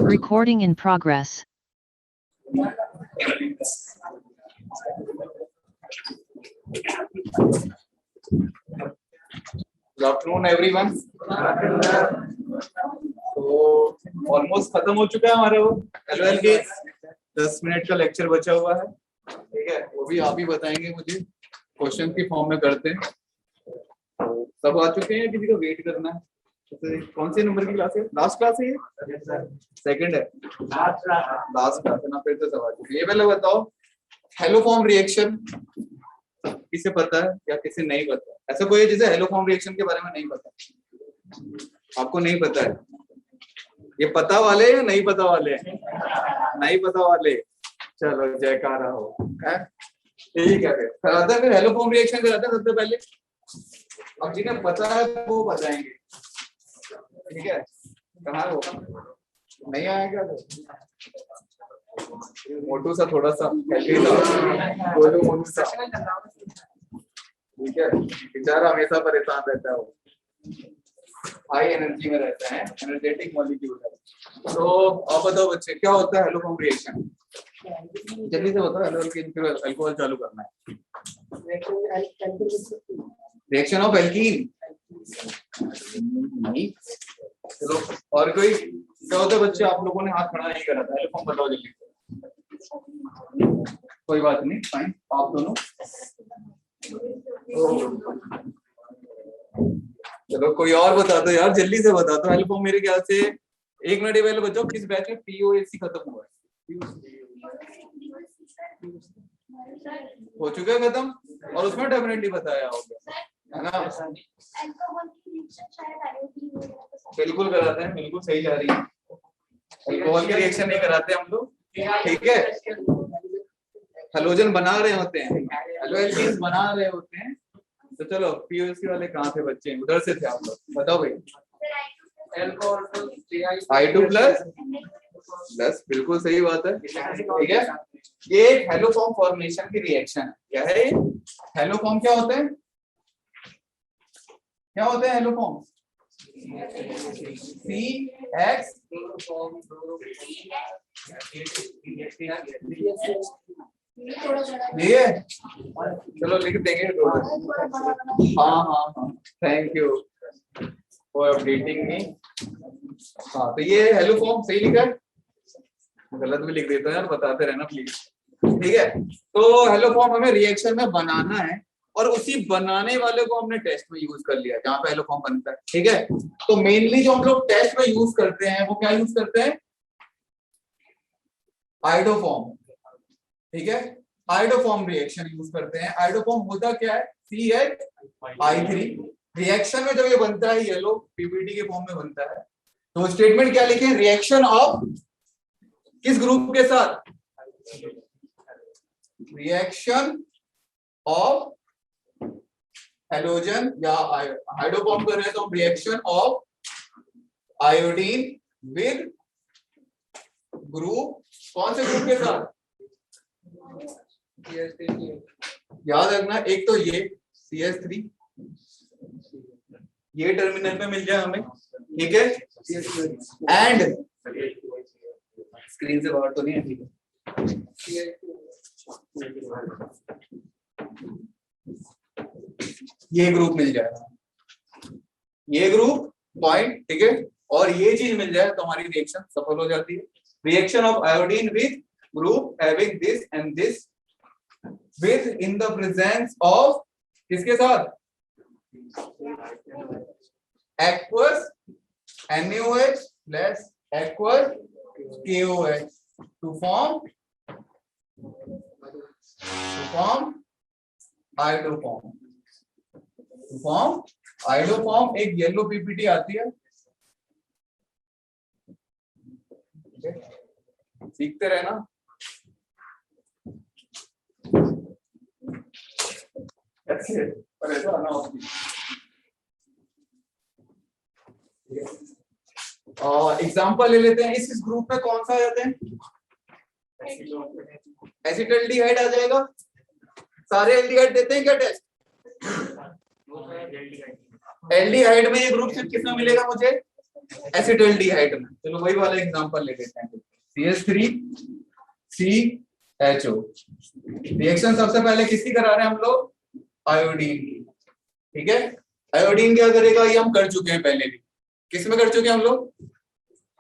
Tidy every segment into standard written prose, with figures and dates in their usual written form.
Recording in progress. Good afternoon everyone. तो almost खत्म हो चुका है हमारा वो एलओएल के 10 मिनट का लेक्चर बचा हुआ है, ठीक है। वो भी आप ही बताएंगे मुझे, क्वेश्चन की फॉर्म में करते हैं। तो सब आ चुके हैं, किसी को वेट करना है। तो कौन से नंबर की क्लास है? लास्ट क्लास है ये? सेकंड है, लास्ट क्लास है ना, फिर तो सब आ चुके हैं। ये पहले बताओ, हेलो फॉर्म रिएक्शन किसे पता है या किसे नहीं पता? ऐसा कोई है जिसे हेलो फॉर्म रिएक्शन के बारे में नहीं पता? आपको नहीं पता है? ये पता वाले या नहीं पता वाले? नहीं पता वाले, चलो जयकारा हो। ठीक है, कराते हैं फिर हेलो फॉर्म रिएक्शन कराते हैं सबसे पहले। अब जिन्हें पता है वो बताएंगे, ठीक है। कहाँ हो? नहीं आएगा तो मोटू सा थोड़ा सा बोलो, मोटू सा, ठीक है। बेचारा हमेशा परेशान रहता है, वो हाई एनर्जी में रहता है, एनर्जेटिक मॉलिक्यूल है। तो आप बताओ बच्चे, क्या होता है हेलो फॉर्म रिएक्शन? जल्दी से बताओ। हेलो फिर अल्कोहल चालू करना है। रिएक्शन ऑफ एल्कीन नहीं। चलो और कोई क्या होता है बच्चे? आप लोगों ने हाथ खड़ा नहीं करा था। हेलो फॉर्म बताओ जल्दी। कोई बात नहीं, फाइन, आप दोनों। चलो कोई और बता दो यार, जल्दी से बता दो। हेलो फॉर्म मेरे ख्याल से 1 मिनट पहले बच्चों किस बैच में पीओएसी खत्म हुआ है? हो चुका है खत्म, और उसमें डेफिनेटली बताया होगा, है ना? बिल्कुल कराते हैं, बिल्कुल सही जा रही है। अल्कोहल की रिएक्शन नहीं कराते हम लोग, ठीक है। हेलोजन बना रहे होते हैं, एल्केन्स बना रहे होते हैं। तो चलो पीओएसी वाले कहाँ थे बच्चे? उधर से थे आप लोग, बताओ भाई। I2 प्लस, बिल्कुल सही बात है, ठीक है। ये हेलो फॉर्म फॉर्मेशन की रिएक्शन है। क्या है हेलो फॉर्म? क्या होते हैं, क्या होते हैं हेलो फॉर्म? CX ये चलो लिख देंगे। हाँ, थैंक यू फॉर अपडेटिंग मी। हाँ, तो ये हेलो फॉर्म सही लिखा है, गलत भी लिख देता है यार, बताते रहना प्लीज, ठीक है। तो हेलो फॉर्म हमें रिएक्शन में बनाना है, और उसी बनाने वाले को हमने टेस्ट में यूज कर लिया, जहाँ पे हेलो फॉर्म बनता है, ठीक है। तो मेनली जो हम लोग टेस्ट में यूज करते हैं वो क्या यूज करते हैं? आइडोफॉर्म, ठीक है। आइडोफॉर्म रिएक्शन यूज करते हैं। आइडोफॉर्म होता क्या है? CH3। रिएक्शन में जब ये बनता है येलो पीपीटी के फॉर्म में बनता है, तो स्टेटमेंट क्या लिखे? रिएक्शन ऑफ किस ग्रुप के साथ? रिएक्शन ऑफ हेलोजन या हाइड्रोफॉर्म कर रहे हैं तो हम reaction of iodine with group, कौन से ग्रुप के साथ? याद रखना, एक तो ये CH3 ये टर्मिनल पे मिल जाए हमें, ठीक है। एंड स्क्रीन से बाहर तो नहीं है, ठीक है। ये ग्रुप मिल जाएगा, ये ग्रुप पॉइंट, ठीक है। और ये चीज मिल जाए तो हमारी रिएक्शन सफल हो जाती है। Reaction of iodine with group having this and this with in the presence of किसके साथ? Aqueous NaOH plus aqueous KOH to form iodoform. Iodoform एक येलो पीपीटी आती है, सीखते रहना। एग्जाम्पल ले लेते हैं। इस ग्रुप में कौन सा आ जाते हैं? एसिटल्डिहाइड आ जाएगा। सारे एल्डिहाइड देते हैं क्या टेस्ट? एल्डिहाइड में ये ग्रुप सिर्फ किसमें मिलेगा मुझे? एसिटल्डिहाइड में। चलो वही वाला एग्जांपल ले लेते हैं। CH3CHO रिएक्शन सबसे पहले किसकी करा रहे हैं हम लोग? आयोडीन की। ठीक है, आयोडीन क्या करेगा ये हम कर चुके हैं पहले भी। किस में कर चुके हैं हम लोग?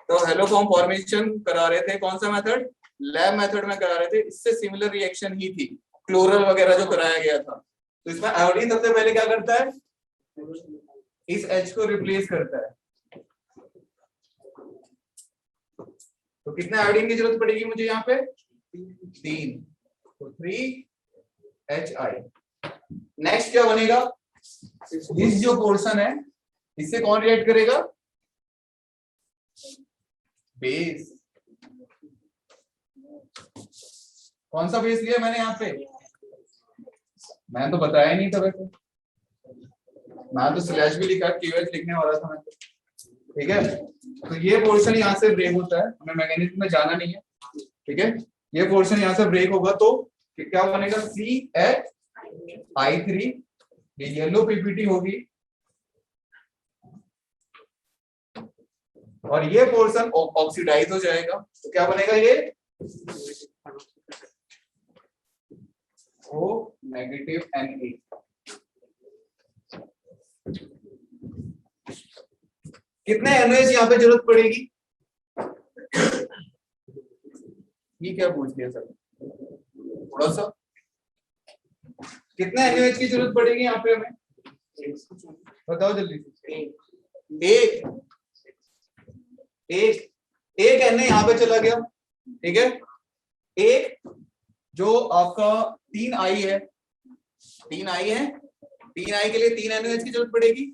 तो हेलोफॉर्म फॉर्मेशन करा रहे थे। कौन सा मेथड? लैब मेथड में करा रहे थे। इससे सिमिलर रिएक्शन ही थी, क्लोरल वगैरह जो कराया गया था। तो इसमें आयोडीन सबसे पहले क्या करता है? इस H को रिप्लेस करता है। तो कितने आयोडीन की जरूरत पड़ेगी मुझे यहाँ पे? 3। तो 3HI। नेक्स्ट क्या बनेगा? इस जो पोर्शन है इससे कौन रिएक्ट करेगा? बेस। कौन सा बेस लिया मैंने यहाँ पे? मैंने तो बताया नहीं था वैसे, मैं तो स्लैश भी लिखा, KOH लिखने वाला था मैं तो। ठीक है, तो ये पोर्शन यहाँ से ब्रेक होता है, हमें मैकेनिज्म में जाना नहीं है। ठीक है, ये पोर्शन यहाँ से ब्रेक होगा तो क्या बनेगा? CHI3। ये येलो पीपीटी होगी और ये पोर्शन ऑक्सीडाइज हो जाएगा। तो क्या बनेगा ये? O negative Na। कितने NaOH यहाँ पे जरूरत पड़ेगी? ये क्या पूछ लिया सर? थोड़ा सा कितने NaOH की जरूरत पड़ेगी यहाँ पे हमें? बताओ जल्दी से। एक Na यहाँ पे चला गया। ठीक है, एक जो आपका 3I है, 3I के लिए 3 NaOH की जरूरत पड़ेगी।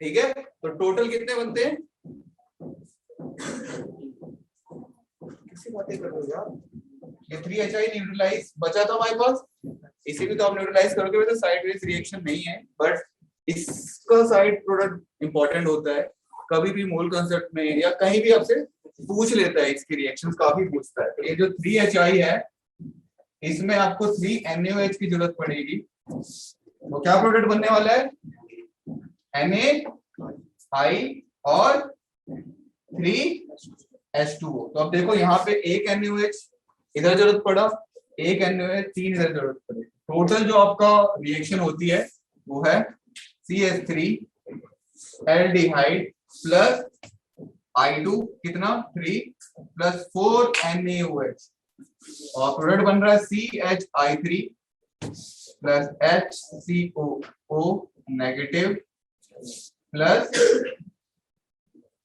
ठीक है, तो टोटल कितने बनते हैं? किसी बातें कर रहे हो यार? ये 3HI न्यूट्रलाइज बचा था हमारे पास, इसे भी तो आप न्यूट्रलाइज करोगे तो साइडवेज रिएक्शन नहीं है, बट इसका साइड प्रोडक्ट इंपॉर्टेंट होता है। कभी भी मोल कंसेप्ट में या कहीं भी आपसे पूछ लेता है, इसकी रिएक्शंस काफी पूछता है। तो ये जो 3HI है इसमें आपको 3 NaOH की जरूरत पड़ेगी। तो क्या प्रोडक्ट बनने वाला है? NaI और 3H2O। तो अब देखो यहाँ पे एक NaOH इधर जरूरत पड़ा, एक NaOH, 3 इधर जरूरत पड़ी। टोटल जो आपका रिएक्शन होती है वो है CH3 एल्डिहाइड प्लस I2 कितना? 3 प्लस 4 NaOH और प्रोडक्ट बन रहा है CHI3 plus HCOO negative plus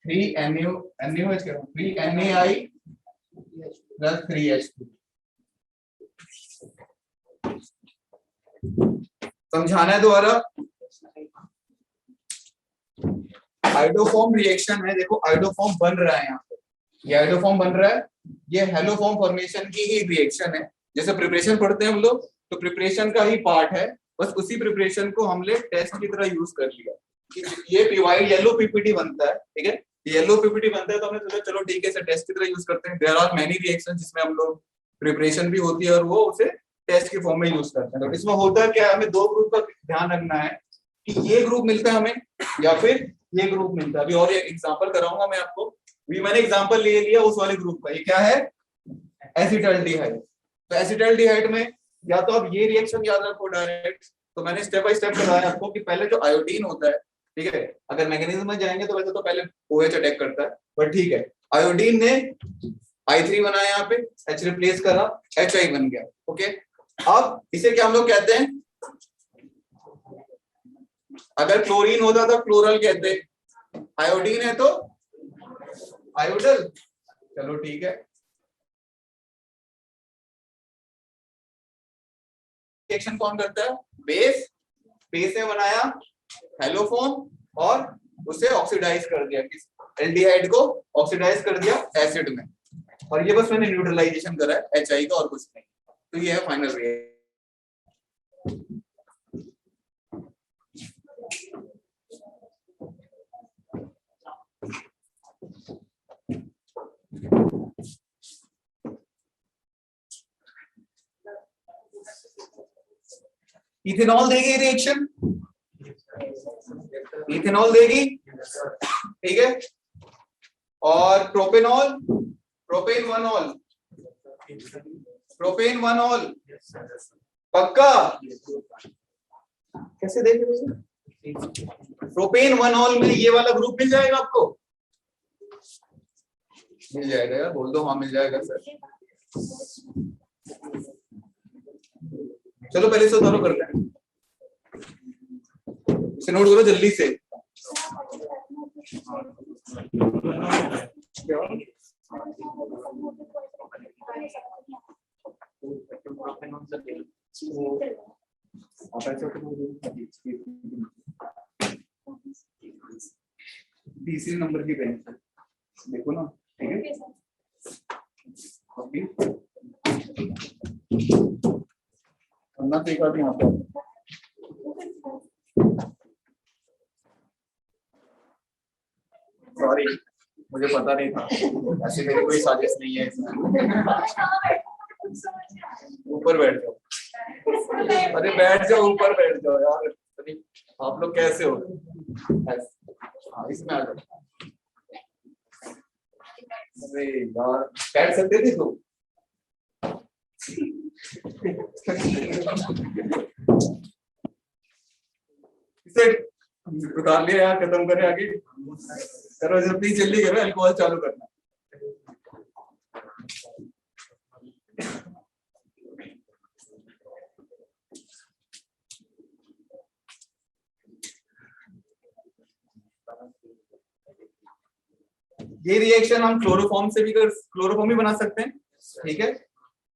3 NaOH 3 NaI plus 3H2। समझाना है दोबारा? आइडोफॉर्म रिएक्शन है। देखो आइडोफॉर्म बन रहा है यहाँ पे, ये आइडोफॉर्म बन रहा है। ये हेलोफॉर्म फॉर्मेशन की ही रिएक्शन है। जैसे प्रिपरेशन पढ़ते हैं हम लोग, तो प्रिपरेशन का ही पार्ट है, बस उसी प्रिपरेशन को हमने टेस्ट की तरह यूज कर लिया कि ये पीवाई येलो पीपीटी बनता है। ठीक है, येलो पीपीटी बनता है तो हमने सोचा चलो ठीक है इसे टेस्ट की तरह यूज करते हैं। देयर आर मेनी रिएक्शन जिसमें हम लोग प्रिपरेशन भी होती है और वो उसे टेस्ट के फॉर्म में यूज करते हैं। तो इसमें होता है क्या, हमें दो ग्रुप का ध्यान रखना है कि ये ग्रुप मिलता है हमें या फिर ये ग्रुप मिलता है। अभी और एक एग्जांपल कराऊंगा मैं आपको। अभी मैंने एग्जांपल ले लिया उस वाले ग्रुप का। ये क्या है? एसिटल्डिहाइड। तो एसिटल्डिहाइड में या तो आप ये रिएक्शन याद रखो डायरेक्ट, तो मैंने स्टेप बाय स्टेप बताया आपको कि पहले जो आयोडीन होता है, ठीक है, अगर मैकेनिज्म में जाएंगे तो वैसे तो पहले OH अटैक करता है, बट ठीक है, आयोडीन ने I3 बनाया, यहाँ पे H रिप्लेस करा, HI बन गया। ओके, अब इसे क्या हम लोग कहते हैं? अगर क्लोरीन होता तो क्लोरल कहते, आयोडीन है तो आयोडल। चलो ठीक है, रिएक्शन कौन करता है? बेस। बेस ने बनाया हेलोफॉर्म और उसे ऑक्सीडाइज कर दिया, किस एल्डिहाइड को ऑक्सीडाइज कर दिया एसिड में, और ये बस मैंने न्यूट्रलाइजेशन करा है HI का और कुछ नहीं। तो ये है फाइनल रिएक्शन। इथेनॉल देगी रिएक्शन, इथेनॉल देगी, ठीक है। और propanol, propane one all, propane one all, पक्का? कैसे देखेंगे? प्रोपेन वन ऑल में ये वाला ग्रुप मिल जाएगा आपको, मिल जाएगा यार, बोल दो हाँ मिल जाएगा सर। चलो पहले से दोनों करते हैं, इसे नोट करो जल्दी से। तीसरे नंबर की पेन देखो ना, ठीक है। अभी अन्ना देखा भी यहाँ पर, सॉरी मुझे पता नहीं था, ऐसी मेरी कोई साजिश नहीं है इसमें। ऊपर बैठ जाओ, अरे बैठ जाओ, ऊपर बैठ जाओ यार, अरे आप लोग कैसे हो? हाँ इसमें आ जाओ। अरे यार बैठ सकते थे तो इसे उतार लिया यार, खत्म करें आगे करो, जब नहीं जल्दी करो, अल्कोहल चालू करना। ये रिएक्शन हम क्लोरोफॉर्म से भी क्लोरोफॉर्म भी बना सकते हैं, ठीक है।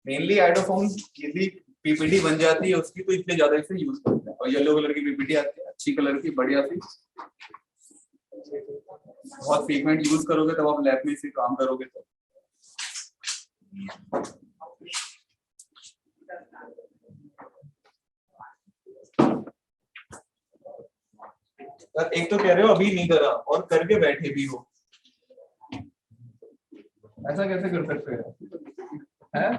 मेनली आइडोफॉर्म यदि पीपीटी बन जाती है उसकी, तो इसलिए ज्यादा इसे यूज करते हैं। और येलो कलर की पीपीटी आती है, अच्छी कलर की, बढ़िया सी, बहुत फ्रीक्वेंट यूज करोगे तब आप लैब में इसे काम करोगे तो। एक तो कह रहे हो अभी नहीं करा और करके बैठे भी हो, ऐसा कैसे कर सकते हैं?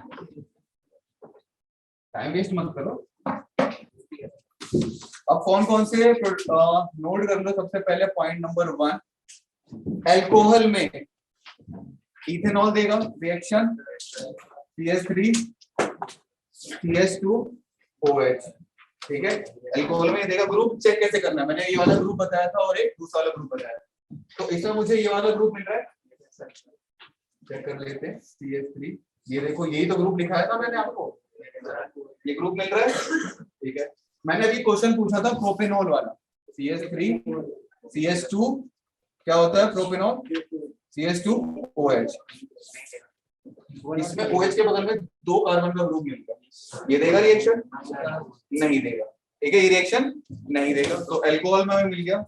टाइम वेस्ट मत करो। अब कौन कौन से नोट कर लो। सबसे पहले पॉइंट नंबर 1, अल्कोहल में इथेनॉल देगा रिएक्शन CH3 CH2OH, ठीक है। अल्कोहल में देगा ग्रुप, चेक कैसे करना है, मैंने ये वाला ग्रुप बताया था और एक दूसरा वाला ग्रुप बताया, तो इसमें मुझे ये वाला ग्रुप मिल रहा है, चेक कर लेते हैं। CH3, ये देखो यही तो ग्रुप लिखा है ना मैंने आपको, ये ग्रुप मिल रहा है, ठीक है। मैंने अभी क्वेश्चन पूछा था प्रोपेनॉल वाला, CH3 CH2 क्या होता है प्रोपेनॉल, CH2OH, इसमें OH के बगल में 2 कार्बन का ग्रुप मिलता है, ये देगा रिएक्शन? नहीं देगा, ठीक है, ये रिएक्शन नहीं देगा। तो अल्कोहल में हमें मिल गया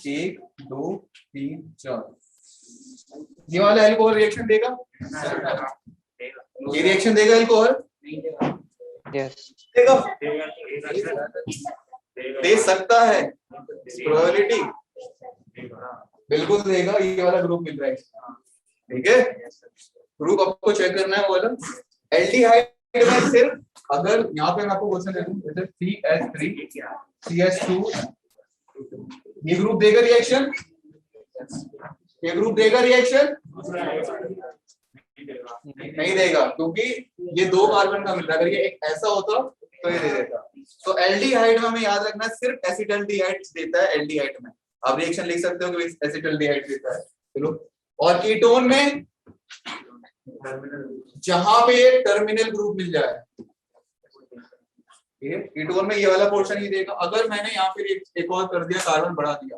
1 2 3 4, ये वाला अल्कोहल रिएक्शन देगा? ये रिएक्शन देगा अल्कोहल? देगा, दे सकता है, प्रोबेबिलिटी बिल्कुल देगा। ये वाला ग्रुप मिल रहा है, ठीक है। ग्रुप आपको चेक करना है, वाला एल्डिहाइड में सिर्फ, अगर यहाँ पे मैं आपको क्वेश्चन दे दूं जैसे CH3 CH2, ये ग्रुप देगा रिएक्शन? ये ग्रुप देगा रिएक्शन? नहीं देगा, क्योंकि ये 2 कार्बन का मिल रहा है। अगर ये एक ऐसा होता तो ये दे देता। तो एल्डिहाइड में हमें याद रखना सिर्फ एसिटल्डिहाइड देता है एल्डिहाइड में, आप रिएक्शन लिख सकते हो कि एसिटल्डिहाइड देता है, चलो। और कीटोन में जहां पे ये टर्मिनल ग्रुप मिल जाए, कीटोन में ये वाला पोर्शन ही देगा। अगर मैंने यहाँ पे एक और कर दिया, कार्बन बढ़ा दिया,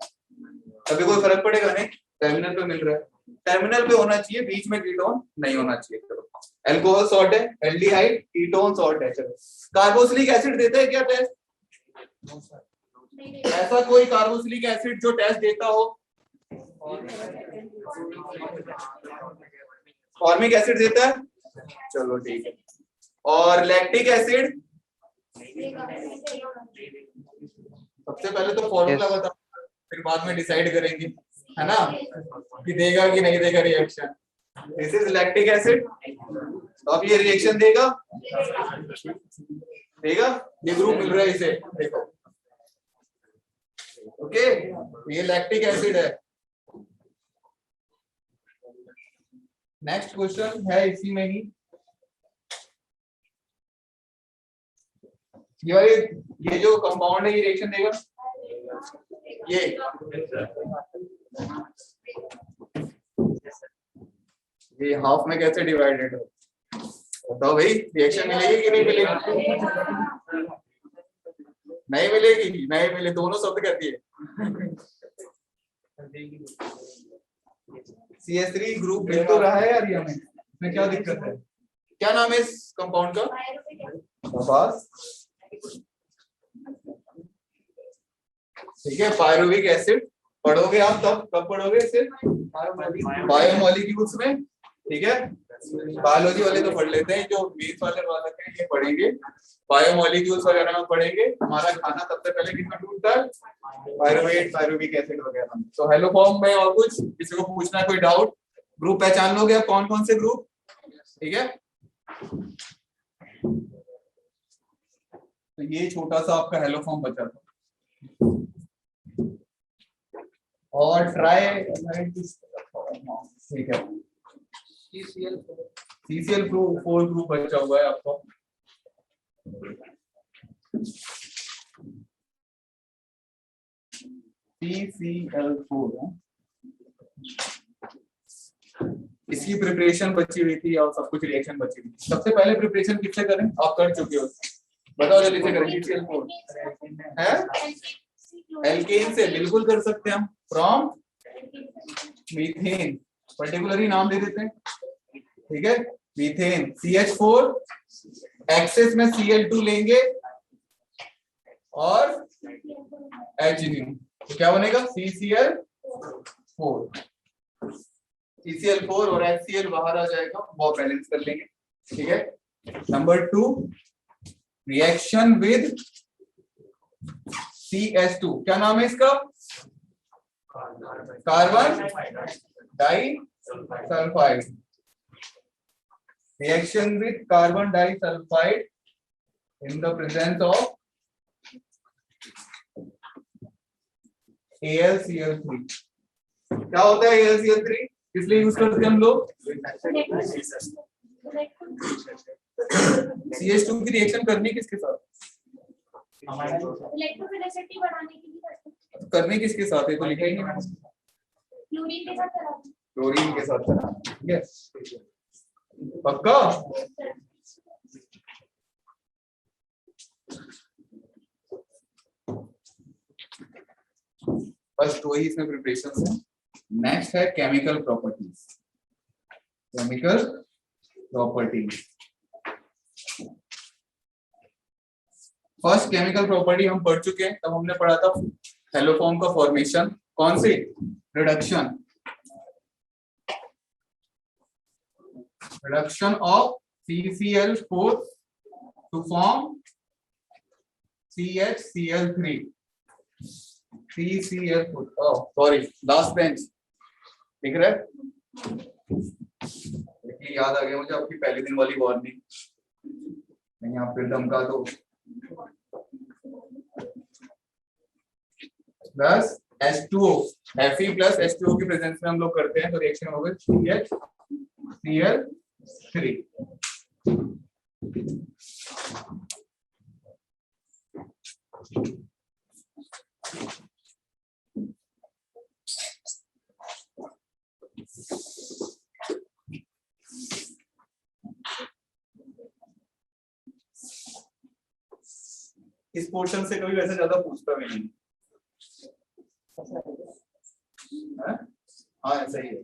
तभी कोई फर्क पड़ेगा नहीं, टर्मिनल पे मिल रहा है, टर्मिनल पे होना चाहिए, बीच में कीटोन नहीं होना चाहिए। चलो, अल्कोहल सॉल्ट है, एल्डिहाइड कीटोन सॉल्ट है। चलो, कार्बोक्सिलिक एसिड देता है क्या टेस्ट? ऐसा कोई कार्बोक्सिलिक एसिड जो टेस्ट देता हो? फॉर्मिक एसिड देता है, चलो ठीक है। और लैक्टिक एसिड? सबसे पहले तो फॉर्मूला बता, फिर बाद में डिसाइड करेंगे, है ना, कि देगा कि नहीं देगा reaction. This is lactic acid, तो अब ये रिएक्शन देगा? देगा, ये ग्रुप मिल रहा है इसे, देखो। ओके, ये लैक्टिक एसिड है। नेक्स्ट क्वेश्चन है इसी में ही, ये जो कंपाउंड है ये रिएक्शन देगा, ये हाफ में कैसे डिवाइडेड हो, बताओ भाई, रिएक्शन मिलेगी कि नहीं मिलेगी? नहीं मिलेगी, नहीं मिले, दोनों शब्द कहती है। CH3 ग्रुप मिल तो रहा है यार, ये हमें, इसमें क्या दिक्कत है? क्या नाम है इस कंपाउंड का? बस ठीक है, पायरुविक एसिड पढ़ोगे आप, तब कब पढ़ोगे इसे? बायोमोलिक्यूल्स में, ठीक है। बायोलॉजी वाले तो पढ़ लेते हैं, जो मेथ्स वाले वाले हैं ये पढ़ेंगे, बायोमोलिक्यूल्स वगैरह में पढ़ेंगे। हमारा खाना सबसे पहले किसमें टूटता है? पायरुवेट, पायरुविक एसिड वगैरह। तो हेलो फॉर्म में और कुछ किसी को पूछना है, कोई डाउट? ग्रुप पहचान लोगे आप कौन कौन से ग्रुप, ठीक है। तो ये छोटा सा आपका हेलो फॉर्म बचा था, और ट्राई, ठीक है। CCl4 ग्रुप बचा हुआ है आपको। CCl4 इसकी प्रिपरेशन बची हुई थी और सब कुछ रिएक्शन बची हुई थी। सबसे पहले प्रिपरेशन किससे करें? आप कर चुके हो, बताओ जल्दी से करें। CCl4 है, एल्केन से बिल्कुल कर सकते हैं हम, फ्रॉम मीथेन, पर्टिकुलरली नाम दे देते हैं, ठीक है। मीथेन, CH4 एक्सेस में Cl2 लेंगे और H, तो क्या बनेगा? CCl4 और HCl बाहर आ जाएगा, वो बैलेंस कर लेंगे, ठीक है। नंबर 2, रिएक्शन विद CH2, क्या नाम है इसका? Carbon disulphide. Reaction with carbon disulphide in the presence of AlCl3। क्या होता है AlCl3? किस लिए यूज करते हैं हम लोग? CH2 की रिएक्शन करनी किसके साथ? इलेक्ट्रोफिलिसिटी बढ़ाने के लिए। करनी किसके साथ है तो लिखा ही नहीं मैंने। क्लोरीन के साथ कराना। क्लोरीन के साथ कराना, ठीक है, पक्का? बस दो ही इसमें प्रिपरेशन है। नेक्स्ट है chemical properties. Chemical properties, first chemical property हम पढ़ चुके हैं, तब हमने पढ़ा था हेलोफॉर्म का फॉर्मेशन, कौन सी? Reduction, reduction of CCl4 to form CHCl3। CCl4, sorry last bench दिख रहा है? देखिए याद आ गया मुझे आपकी पहले दिन वाली वार्निंग, नहीं आप फिर धमका दो। Plus H2O, Fe plus H2O की प्रेजेंस में हम लोग करते हैं, तो रिएक्शन होगा CHCl3। इस पोर्शन से कभी वैसे ज्यादा पूछता भी नहीं है? हाँ ऐसा ही है,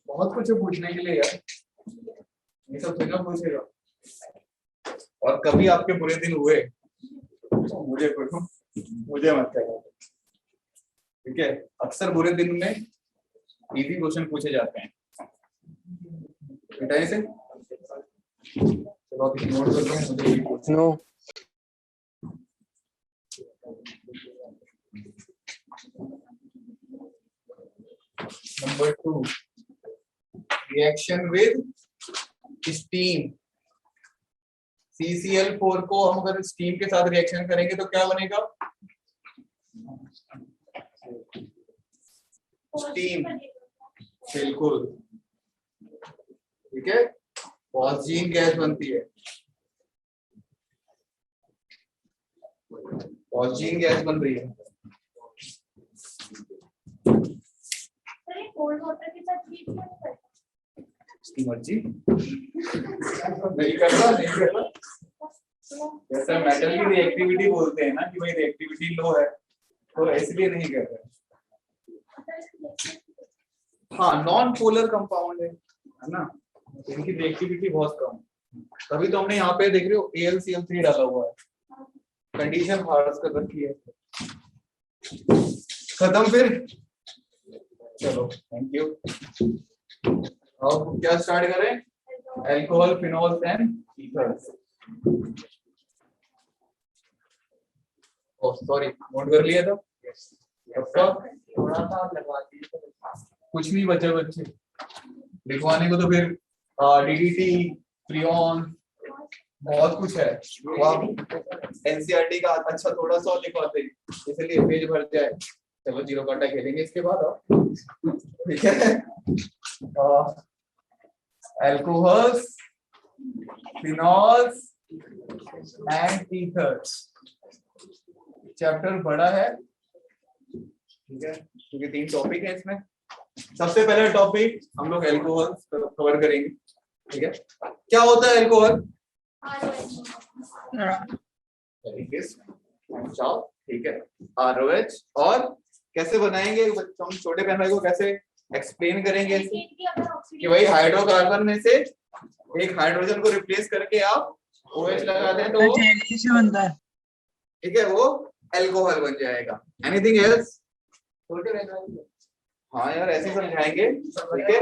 बहुत कुछ है पूछने के लिए यार, ये सब जगह पूछेगा। और कभी आपके बुरे दिन हुए तो मुझे मत कहना, ठीक है। अक्सर बुरे दिन में इजी क्वेश्चन पूछे जाते हैं, बेटा से चलो आप नोट करते हैं, मुझे no. Number 2, reaction with steam, CCl4 को हम अगर स्टीम के साथ रिएक्शन करेंगे तो क्या बनेगा? स्टीम, बिल्कुल, ठीक है, फॉस्जीन गैस बनती है, फॉस्जीन गैस बन रही है। कोल्ड वाटर के साथ ट्रीट नहीं करते? उसकी मर्जी, नहीं कर रहा, नहीं कर रहा। जैसे मेटल की रिएक्टिविटी बोलते हैं ना कि भाई रिएक्टिविटी लो है, तो इसलिए नहीं कर रहे। हाँ, नॉन पोलर कंपाउंड है ना, इनकी रिएक्टिविटी बहुत कम, तभी तो हमने यहाँ पे देख रहे हो AlCl3 डाला हुआ है, कंडीशन हार्ड कर रखी है। खत्म फिर, चलो थैंक यू। अब क्या स्टार्ट करें? Alcohol, phenols and ethers. Oh sorry, note कर लिया था सबका? थोड़ा सा लगवा दीजिए। कुछ नहीं बचा बच्चे, लिखवाने को तो फिर DDT, फ्रियोन, बहुत कुछ है। वो आप NCERT का अच्छा थोड़ा सा लिखवाते हैं, इसलिए पेज भर जाए। चलो जीरो कांटा खेलेंगे इसके बाद आप, ठीक है? Alcohols, phenols and ethers, chapter बड़ा है, ठीक है, क्योंकि 3 टॉपिक है इसमें। सबसे पहला टॉपिक हम लोग अल्कोहल कवर करेंगे, ठीक है? क्या होता है अल्कोहल? ठीक है, ROH। और कैसे बनाएंगे बच्चों, हम छोटे बहन भाई को कैसे एक्सप्लेन करेंगे कि भाई हाइड्रोकार्बन में से एक हाइड्रोजन को रिप्लेस करके आप OH लगा दें तो बनता है, ठीक है, वो अल्कोहल बन जाएगा। Anything else? छोटे बहन भाई, हाँ यार ऐसे समझाएंगे, ठीक है,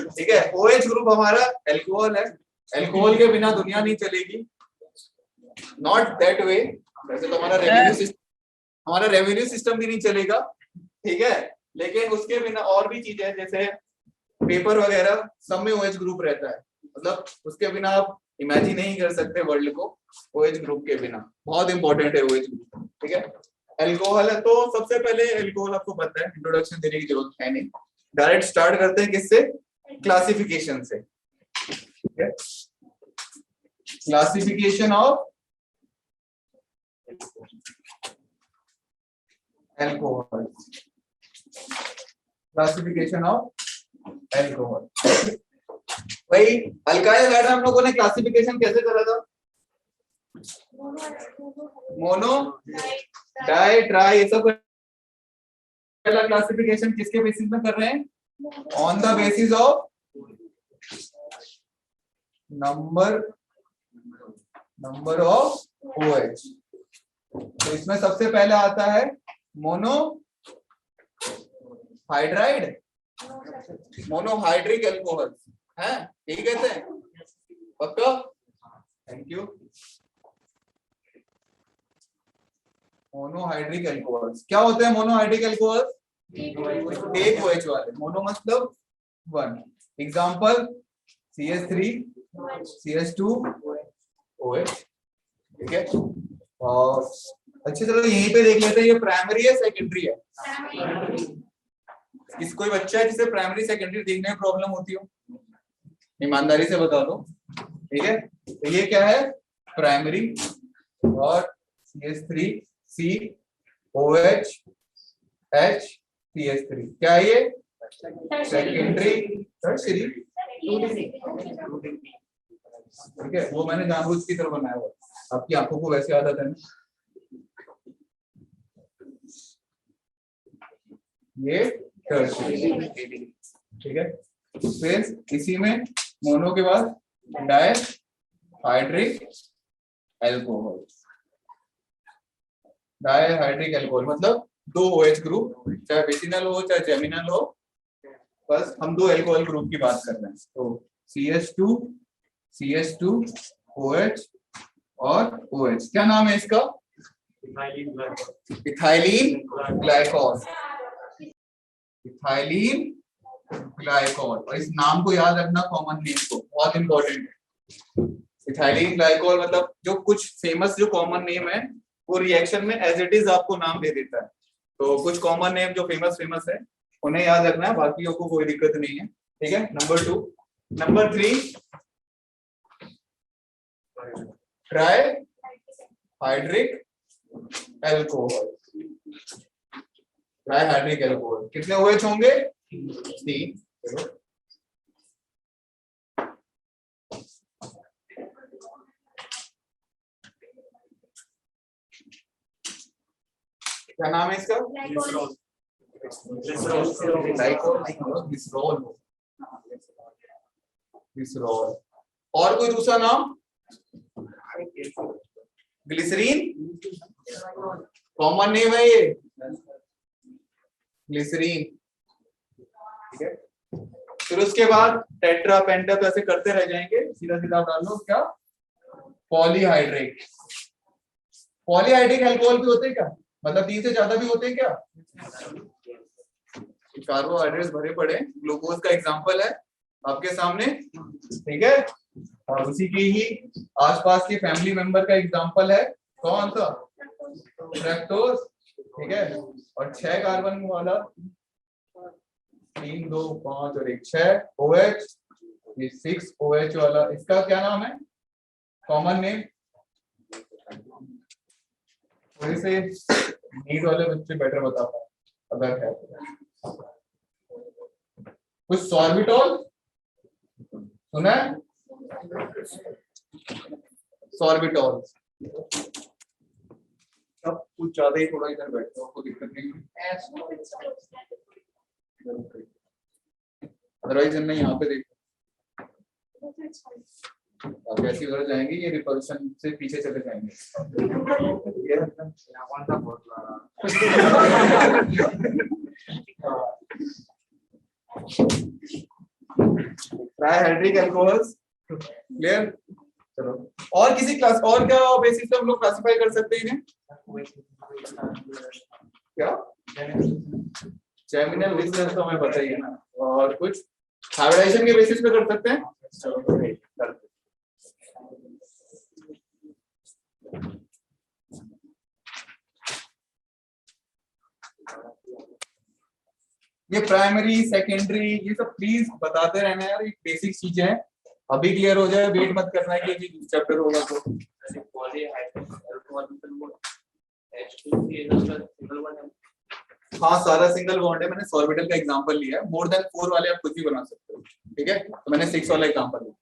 ठीक है। OH ग्रुप हमारा अल्कोहल है, अल्कोहल के बिना दुनिया नहीं चलेगी, नॉट दैट वे। वैसे तो हमारा रेवेन्यू सिस्टम भी नहीं चलेगा, ठीक है, लेकिन उसके बिना और भी चीजें हैं, जैसे पेपर वगैरह, सब में OH ग्रुप रहता है, मतलब उसके बिना आप इमेजिन नहीं कर सकते वर्ल्ड को OH ग्रुप के बिना। बहुत इंपॉर्टेंट है OH ग्रुप, ठीक है। अल्कोहल है, तो सबसे पहले अल्कोहल आपको पता है, इंट्रोडक्शन देने की जरूरत है नहीं, डायरेक्ट स्टार्ट करते हैं किससे? क्लासिफिकेशन से, ठीक है। Classification of alcohol, classification of alcohol. भाई अल्काइल हाइड्रोजन हम लोगों ने क्लासिफिकेशन कैसे करा था? मोनो, डाई, ट्राई, ये सब पहला क्लासिफिकेशन किसके बेसिस में कर रहे हैं? On the basis of number of OH। तो इसमें सबसे पहले आता है मोनो हाइड्राइड, मोनोहाइड्रिक अल्कोहल है, यही कहते हैं पक्का? Thank you. मोनोहाइड्रिक अल्कोहल्स क्या होते हैं? मोनोहाइड्रिक अल्कोहल्स एक OH वाले, मोनो मतलब 1। एग्जांपल CH3, CH2, OH, ठीक है। और अच्छी तरह यहीं पे देख लेते हैं, ये प्राइमरी है सेकेंडरी है? किस कोई बच्चा है जिसे प्राइमरी सेकेंडरी देखने में प्रॉब्लम होती हो? ईमानदारी से बता दो, ठीक है। तो ये क्या है? प्राइमरी, और CH3, C, OH, H, CH3 क्या है ये? सेकेंडरी, टर्शियरी, ठीक है। वो मैंने जानबूझ की तरह बनाया हुआ, आपकी आंखों को वैसे आदत है ना। ये टर्शियरी, ठीक है। फिर इसी में मोनो के बाद di hydric alcohol, di hydric alcohol मतलब 2 OH ग्रुप, चाहे बेसिनल हो चाहे जेमिनल हो, बस हम 2 अल्कोहल ग्रुप की बात कर रहे हैं। तो CH2, OH और OH, क्या नाम है इसका? Ethylene glycol, ethylene glycol. और इस नाम को याद रखना, कॉमन नेम को, बहुत इंपॉर्टेंट है, इथाइलिन ग्लाइकोल मतलब जो कुछ फेमस जो कॉमन नेम है वो रिएक्शन में एज इट इज आपको नाम दे देता है। तो कुछ कॉमन नेम जो फेमस है उन्हें याद रखना है, बाकियों को कोई दिक्कत नहीं है। ठीक है, number 2। Number 3 try hydric alcohol. Try hydric alcohol कितने OH होंगे? 3। चलो क्या नाम है इसका? ग्लिसरॉल। और कोई दूसरा नाम? ग्लिसरीन। कॉमन नेम है ये ग्लिसरीन। ठीक है, फिर उसके बाद टेट्रा पेंटा तो ऐसे करते रह जाएंगे, सीधा सीधा आप डाल लो क्या? पॉलीहाइड्रिक। पॉलीहाइड्रिक अल्कोहल भी होते हैं क्या? मतलब 3 से ज्यादा भी होते हैं क्या? कार्बोहाइड्रेट्स भरे पड़े, ग्लूकोज का एग्जांपल है आपके सामने। ठीक है, और उसी के ही आसपास के फैमिली मेंबर का एग्जांपल है कौन सा? फ्रक्टोज। ठीक है, और 6 कार्बन वाला 3 2 5 और 1 6 OH, ये 6 OH वाला, इसका क्या नाम है? Common name. वही से नीट वाले बच्चे बेटर बता पाए अगर है कुछ। सॉर्बिटॉल सुना है? सॉर्बिटॉल अब कुछ ज्यादा ही थोड़ा इधर बैठो, आपको दिक्कत नहीं है, अदरवाइज हमने यहाँ पे देखो आप ऐसी उधर जाएंगे, ये रिपल्शन से पीछे चले जाएंगे। Trihydric alcohols clear. चलो, और किसी क्लास और क्या बेसिस पे हम लोग क्लासिफाई कर सकते हैं इन्हें? क्या जैमिनल विस्कस तो हमें पता ही है ना, और कुछ हाइब्रिडाइजेशन के बेसिस पे कर सकते हैं। ये प्राइमरी सेकेंडरी ये सब प्लीज बताते रहना यार, ये बेसिक चीजें हैं, अभी क्लियर हो जाए, वेट मत करना है कि चैप्टर होगा तो। हाँ सारा सिंगल बॉन्ड है, मैंने सॉर्बिटल का एग्जांपल लिया है, मोर देन 4 वाले आप कुछ भी बना सकते हो। ठीक है, तो मैंने 6 वाला एग्जांपल लिया।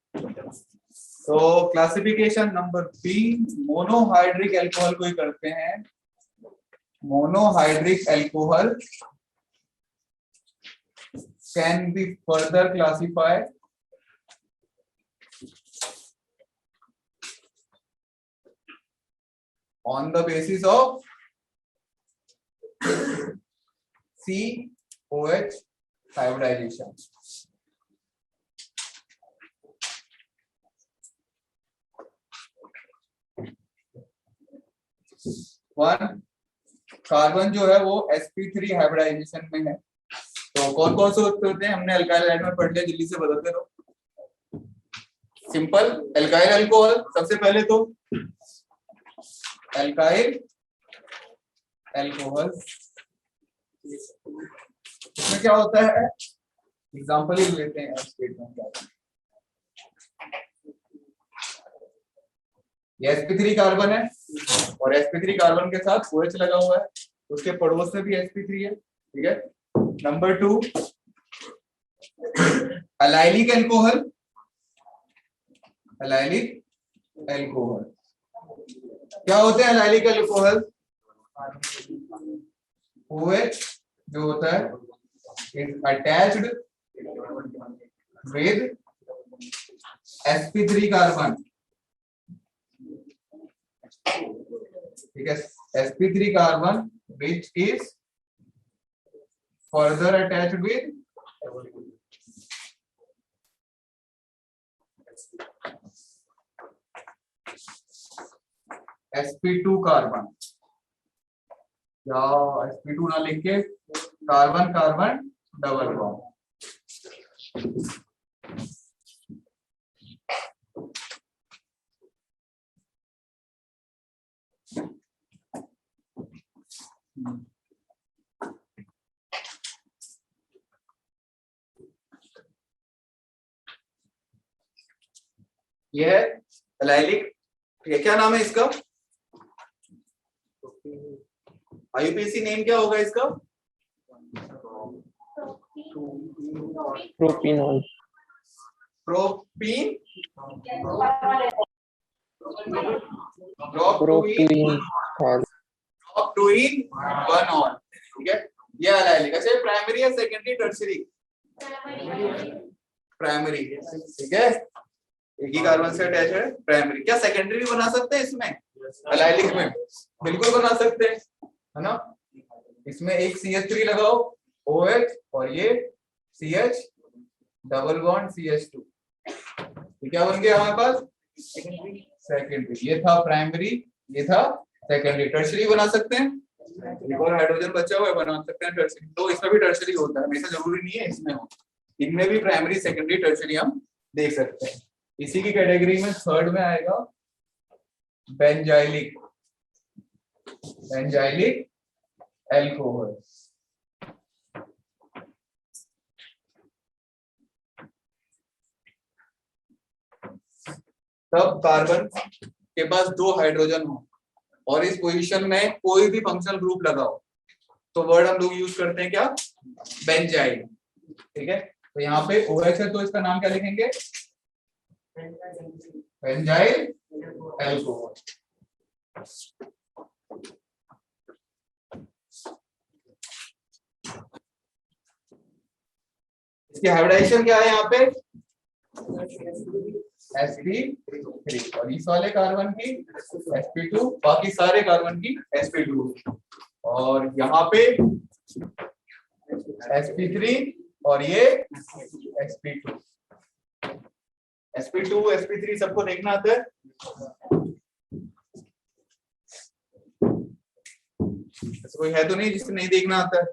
तो क्लासिफिकेशन नंबर 3 मोनोहाइड्रिक अल्कोहल को ही करते हैं। Monohydric alcohol can be further classified on the basis of COH hybridization. One carbon जो है वो sp3 हाइब्रिडाइजेशन में है। तो कौन कौन से होते हैं हमने अल्काइल हाइड में पढ़ लिया, जल्दी से बताते रहो। सिंपल अल्काइल अल्कोहल, सबसे पहले तो अल्काइल अल्कोहल, इसमें क्या होता है एग्जांपल ही लेते हैं स्टेटमेंट। ये sp3 कार्बन है और sp3 कार्बन के साथ OH लगा हुआ है, उसके पड़ोस में भी sp3 है। ठीक है, number 2 allylic alcohol. Allylic alcohol क्या होते हैं? अलाइलिक अल्कोहल OH जो होता है is attached with sp3 carbon. ठीक है, sp3 carbon which is further attached with sp2 carbon, या sp2 ना लिख के कार्बन कार्बन डबल बॉन्ड। ये है एलाइलिक, ये क्या नाम है इसका? आईयूपीएसी नेम क्या होगा इसका? प्रोपिनॉल। प्रोपीन प्रोपटूइन 1 ऑन, ठीक है। ये एलाइलिक। अच्छा, प्राइमरी या सेकेंडरी टर्शियरी? प्राइमरी, ठीक है। एक ही कार्बन से अटैच है, प्राइमरी। क्या सेकेंडरी भी बना सकते हैं इसमें एलाइलिक में? बिल्कुल बना सकते हैं, है ना। इसमें एक CH3 लगाओ OH और ये CH डबल बॉन्ड CH2, ये क्या बन गया हमारे पास? सेकेंडरी। ये था प्राइमरी, ये था सेकेंडरी। टर्शियरी बना सकते हैं, एक और हाइड्रोजन बचा हुआ है, बना सकते हैं टर्शियरी। तो इसमें भी टर्शियरी होता है, हमेशा जरूरी नहीं है इसमें हो। इनमें भी प्राइमरी सेकेंडरी टर्शियरी हम देख सकते हैं। इसी की कैटेगरी में थर्ड में आएगा बेंजाइलिक, बेंजाइलिक एल्कोहल। तब कार्बन के पास 2 हाइड्रोजन हो और इस पोजीशन में कोई भी फंक्शनल ग्रुप लगाओ, तो वर्ड हम लोग यूज करते हैं क्या? बेंजाइल, ठीक है। तो यहाँ पे OH है तो इसका नाम क्या लिखेंगे? Benzyl alcohol. इसकी हाइब्रिडाइजेशन क्या है यहाँ पे? sp3 और इस वाले कार्बन की sp2, बाकी सारे कार्बन की sp2, और यहाँ पे sp3 और ये sp2। sp2 sp3 सबको देखना आता है? कोई है तो नहीं जिसको नहीं देखना आता है?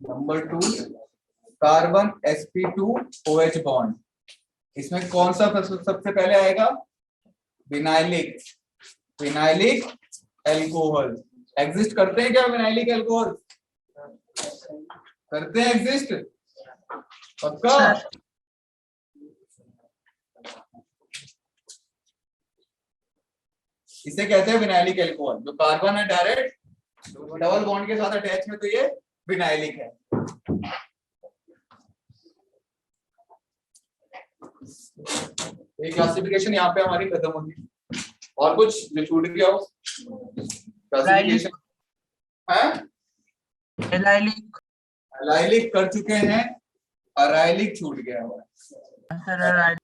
Number 2, carbon sp2 OH bond. इसमें कौन सा सबसे पहले आएगा? Vinylic, vinylic alcohol. एग्जिस्ट करते हैं क्या विनाइलिक एल्कोहल? करते हैं एग्जिस्ट, पक्का? इसे कहते हैं विनाइलिक एल्कोहल। जो कार्बन है डायरेक्ट डबल बॉन्ड के साथ अटैच में, तो ये विनाइलिक है। ये क्लासिफिकेशन यहाँ पे हमारी खत्म होगी। और कुछ जो छूट गया हो क्लासिफिकेशन है? एलाइलिक, एलाइलिक कर चुके हैं, अराइलिक छूट गया हुआ है,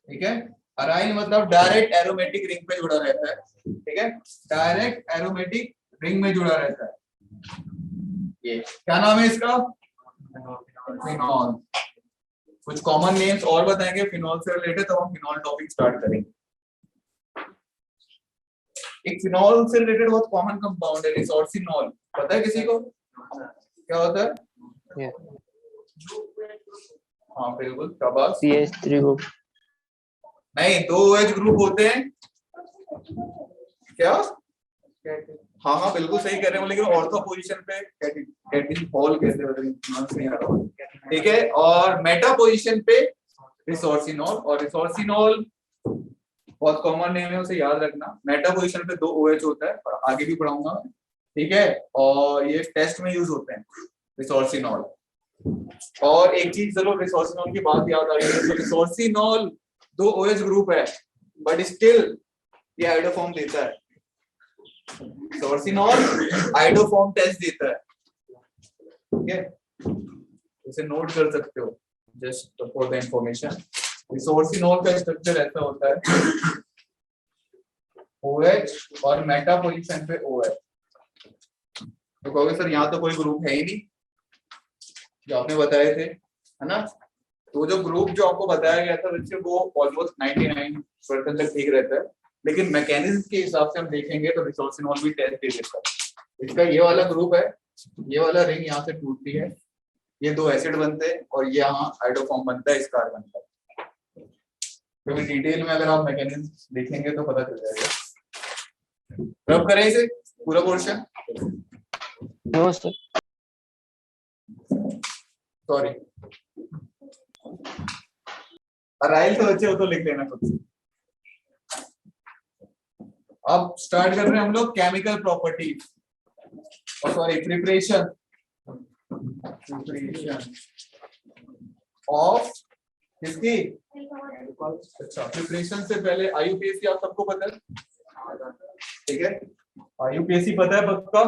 ठीक है। अराइल मतलब डायरेक्ट एरोमेटिक रिंग पे जुड़ा रहता है, ठीक है। डायरेक्ट एरोमेटिक रिंग में जुड़ा रहता है। ये क्या नाम है इसका? फिनॉल। कुछ कॉमन नेम्स और बताएंगे फिनॉल से रिलेटेड, तो हम फिनॉल टॉपिक स्टार्ट करेंगे। एक फिनॉल से रिलेटेड बहुत कॉमन कंपाउंड है रिसोर्सिनॉल, पता है किसी को क्या होता है? हाँ बिल्कुल, शाबाश। CH3 group. नहीं, 2 OH ग्रुप होते हैं क्या? हाँ हाँ बिल्कुल सही कह रहे हो, लेकिन ऑर्थो पोजीशन पे कैटिनॉल कहते हैं, ठीक है। और मेटा पोजीशन पे रिसोर्सिनॉल। और रिसोर्सिनॉल बहुत कॉमन नेम है, उसे याद रखना। मेटा पोजीशन पे 2 OH होता है, और आगे भी पढ़ाऊंगा, ठीक है। और ये टेस्ट में यूज होते हैं रिसोर्सिनॉल। और एक चीज जरूर रिसोर्सिनॉल की बात याद आ रही है, रिसोर्सिनॉल 2 OH ग्रुप है, बट स्टिल ये आइडोफॉर्म देता है। रिसोर्सिनॉल आइडोफॉर्म टेस्ट देता है, ठीक है। इसे नोट कर सकते हो just for the information. Resorcinol का स्ट्रक्चर ऐसा होता है, OH और मेटा पोजीशन पे OH। तो कहोगे सर यहाँ तो कोई ग्रुप है ही नहीं जो आपने बताए थे, है ना। तो जो ग्रुप जो आपको बताया गया था बच्चे, वो ऑलमोस्ट 99% तक ठीक रहता है। लेकिन मैकेनिज्म के हिसाब से हम देखेंगे तो रिसोर्सिनॉल भी टेस्ट दे देता है। इसका ये वाला ग्रुप है, ये वाला रिंग यहाँ से टूटती है, ये दो एसिड बनते हैं और ये यहाँ हाइड्रोफॉर्म बनता है इस कार्बन का। क्योंकि डिटेल में अगर आप मैकेनिज्म देखेंगे तो पता चल जाएगा। रब करें इसे पूरा portion. No sir. Sorry, aryl तो अच्छे हो तो लिख लेना खुद से। अब स्टार्ट कर रहे हैं हम लोग केमिकल प्रॉपर्टीज और सॉरी प्रिपरेशन ऑफ किसकी। अच्छा, प्रिपरेशन से पहले आईयूपीएसी आप सबको पता है, ठीक है, आईयूपीएसी पता है पक्का।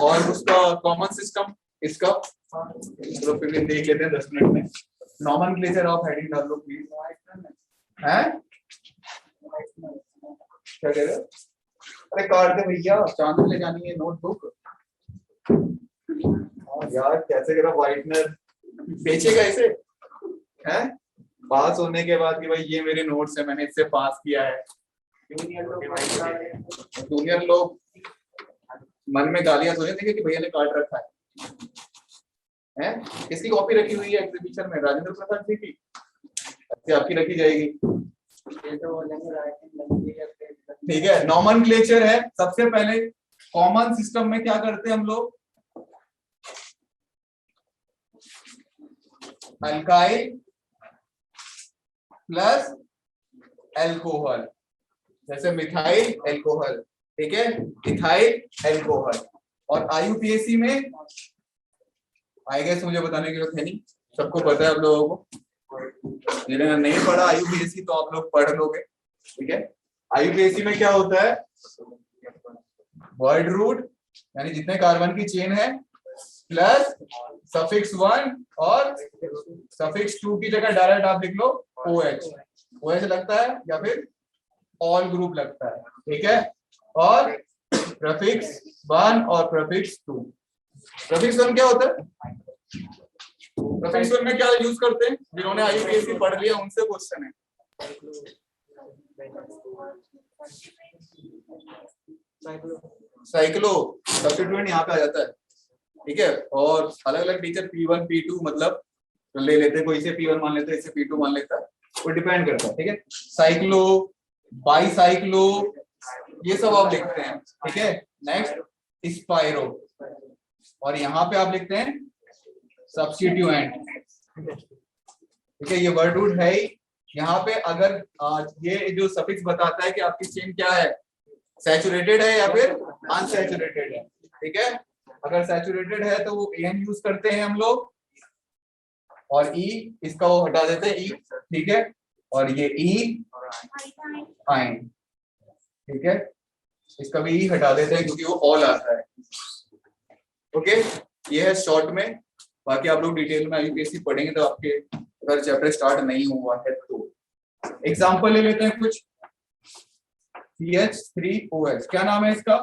और उसका कॉमन सिस्टम इसका तो फिर देख लेते हैं 10 मिनट में। नॉमेनक्लेचर ऑफ हेडिंग डाल लो प्लीज। हैं क्या कह रहे हो? अरे काट दे भैया, चांद ले जानी है नोटबुक। यार कैसे करा, व्हाइटनर बेचेगा इसे हैं पास होने के बाद कि भाई ये मेरे नोट्स है, मैंने इससे पास किया है। जूनियर लोग मन में गालियां सुने थे कि भैया ने काट रखा है। हैं किसकी कॉपी रखी हुई है एग्जीबिशन में? राजेंद्र प्रसाद जी की। अच्छा, आपकी रखी जाएगी, ठीक है। नॉमेनक्लेचर है। सबसे पहले कॉमन सिस्टम में क्या करते हैं हम लोग, अल्काइल प्लस एल्कोहल, जैसे मिथाइल एल्कोहल, ठीक है, इथाइल एल्कोहल। और आईयूपीएसी में आई गेस मुझे बताने की जरूरत है नहीं, सबको पता है आप लोगों को। जिन्होंने नहीं पढ़ा आईयूपीएसी तो आप लोग पढ़ लोगे, ठीक है। आईयूपीएसी में क्या होता है, वर्ड रूट यानी जितने कार्बन की चेन है प्लस सफिक्स 1 और सफिक्स 2 की जगह डायरेक्ट आप लिख लो OH। OH लगता है या फिर ऑल ग्रुप लगता है, ठीक है। और प्रीफिक्स 1 और प्रीफिक्स 2। प्रीफिक्स 1 क्या होता है? प्रीफिक्स 1 में क्या यूज करते हैं? जिन्होंने आईयूपीएसी पढ़ लिया उनसे क्वेश्चन है। साइक्लो सब्स्टिट्यूएंट यहाँ पे आ जाता है, ठीक है। और अलग अलग टीचर P1 P2 मतलब ले लेते हैं, कोई से P1 मान लेता है, इसे P2 मान लेता है, वो डिपेंड करता है, ठीक है। साइक्लो, बाईसाइक्लो, ये सब आप लिखते हैं, ठीक है। नेक्स्ट स्पाइरो, और यहाँ पे आप लिखते हैं सब्स्टिट्यूएंट, ठीक है। ये वर्ड रूट है ही। यहाँ पे अगर ये जो सफिक्स बताता है कि आपकी चेन क्या है, सैचुरेटेड है या फिर अनसैचुरेटेड है, ठीक है। अगर सैचुरेटेड है तो वो एन यूज करते हैं हम लोग, और ई इसका वो हटा देते हैं ई, ठीक है। और ये ई आइन, ठीक है, इसका भी ई हटा देते हैं क्योंकि वो ऑल आता है, ओके। ये है शॉर्ट में। बाकी आप लोग डिटेल में आईयूपीएसी पढ़ेंगे तो आपके अगर चैप्टर स्टार्ट नहीं हुआ है तो। एग्जांपल ले लेते हैं कुछ। CH3OH क्या नाम है इसका?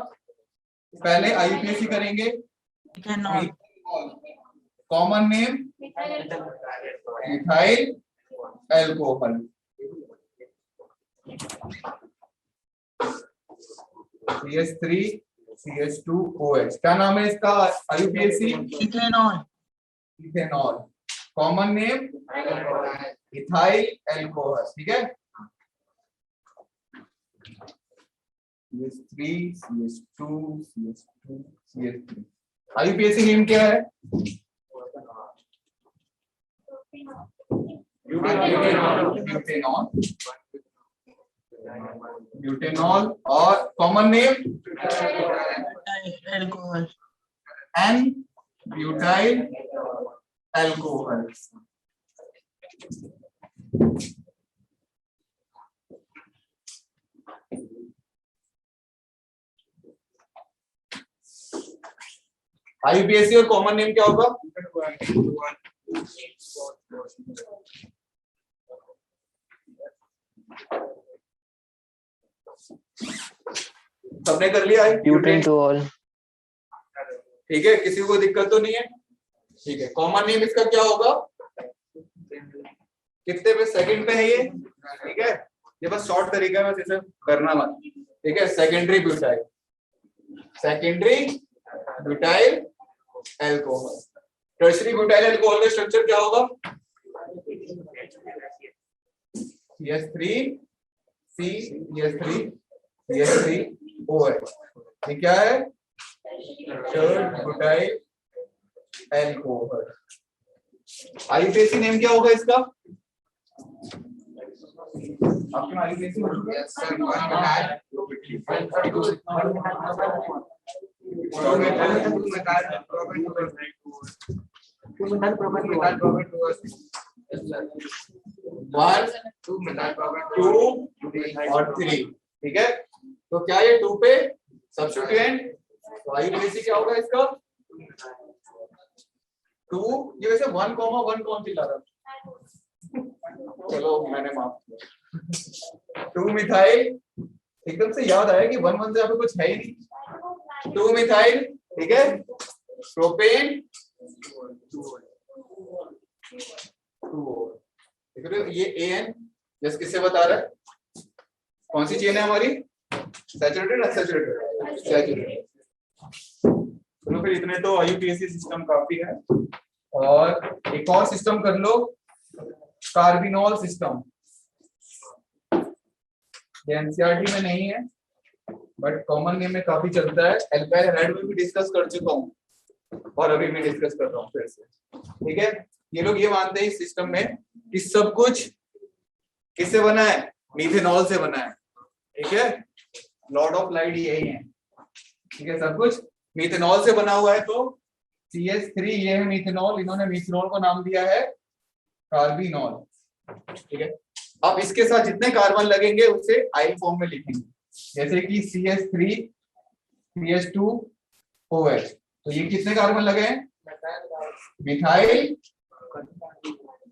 पहले आईयूपीएसी करेंगे। Ethanol, common name methyl alcohol, CH3 CH2OH क्या नाम है इसका IUPAC? Ethanol, ethanol. Common name ethyl alcohol, ठीक है। CH3 CH2 CH2 CH3 IUPAC name क्या है? Butanol, butanol. और common name alcohol, n butyl alcohol. IUPAC और कॉमन नेम क्या होगा? सबने कर लिया है? Butane two ol. ठीक है, किसी को दिक्कत तो नहीं है? ठीक है। कॉमन नेम इसका क्या होगा? कितने पे सेकंड पे है ये? ठीक है, ये बस शॉर्ट तरीका है, बस इसे करना मत, ठीक है। Secondary butyl, secondary butyl alcohol. Tertiary butyl alcohol का स्ट्रक्चर क्या होगा? CH3 C CH3 CH3 OH, ये क्या है? Tertiary butyl alcohol. IUPAC name क्या होगा इसका? आपके आईयूपीएसी हो चुका है? वन, टू और थ्री, ठीक है। तो क्या ये 2 पे सब्स्टिट्यूएंट, तो आईयूपीएसी क्या होगा इसका? 2, ये वैसे 1,1 कौन सी ला रहा? चलो मैंने माफ किया। 2 मिथाइल, एकदम से याद आया कि 1 1 से यहाँ पे कुछ है ही नहीं। 2 मिथाइल, ठीक है, प्रोपेन 2, ये AN जस्ट किससे बता रहा है? कौन सी चेन है हमारी? Saturated, unsaturated? सैचुरेटेड। चलो फिर इतने तो आईयूपीएसी सिस्टम काफी है। और एक और सिस्टम कर लो, कार्बिनॉल सिस्टम। ये एनसीईआरटी में नहीं है बट कॉमन नेम में काफी चलता है। एल्काइल हैलाइड में भी डिस्कस कर चुका हूँ और अभी भी डिस्कस कर रहा हूँ फिर से, ठीक है। ये लोग ये मानते हैं इस सिस्टम में कि सब कुछ किससे बना है? मीथेनॉल से बना है, ठीक है। लॉर्ड ऑफ लाइट यही है, ठीक है। सब कुछ मीथेनॉल से बना हुआ है, तो CH3 ये है मीथेनॉल, इन्होंने मीथेनॉल को नाम दिया है कार्बिनॉल, ठीक है। अब इसके साथ जितने कार्बन लगेंगे उसे आइल फॉर्म में लिखेंगे, जैसे कि CH3 CH2 OH, तो ये कितने कार्बन लगे हैं? मिथाइल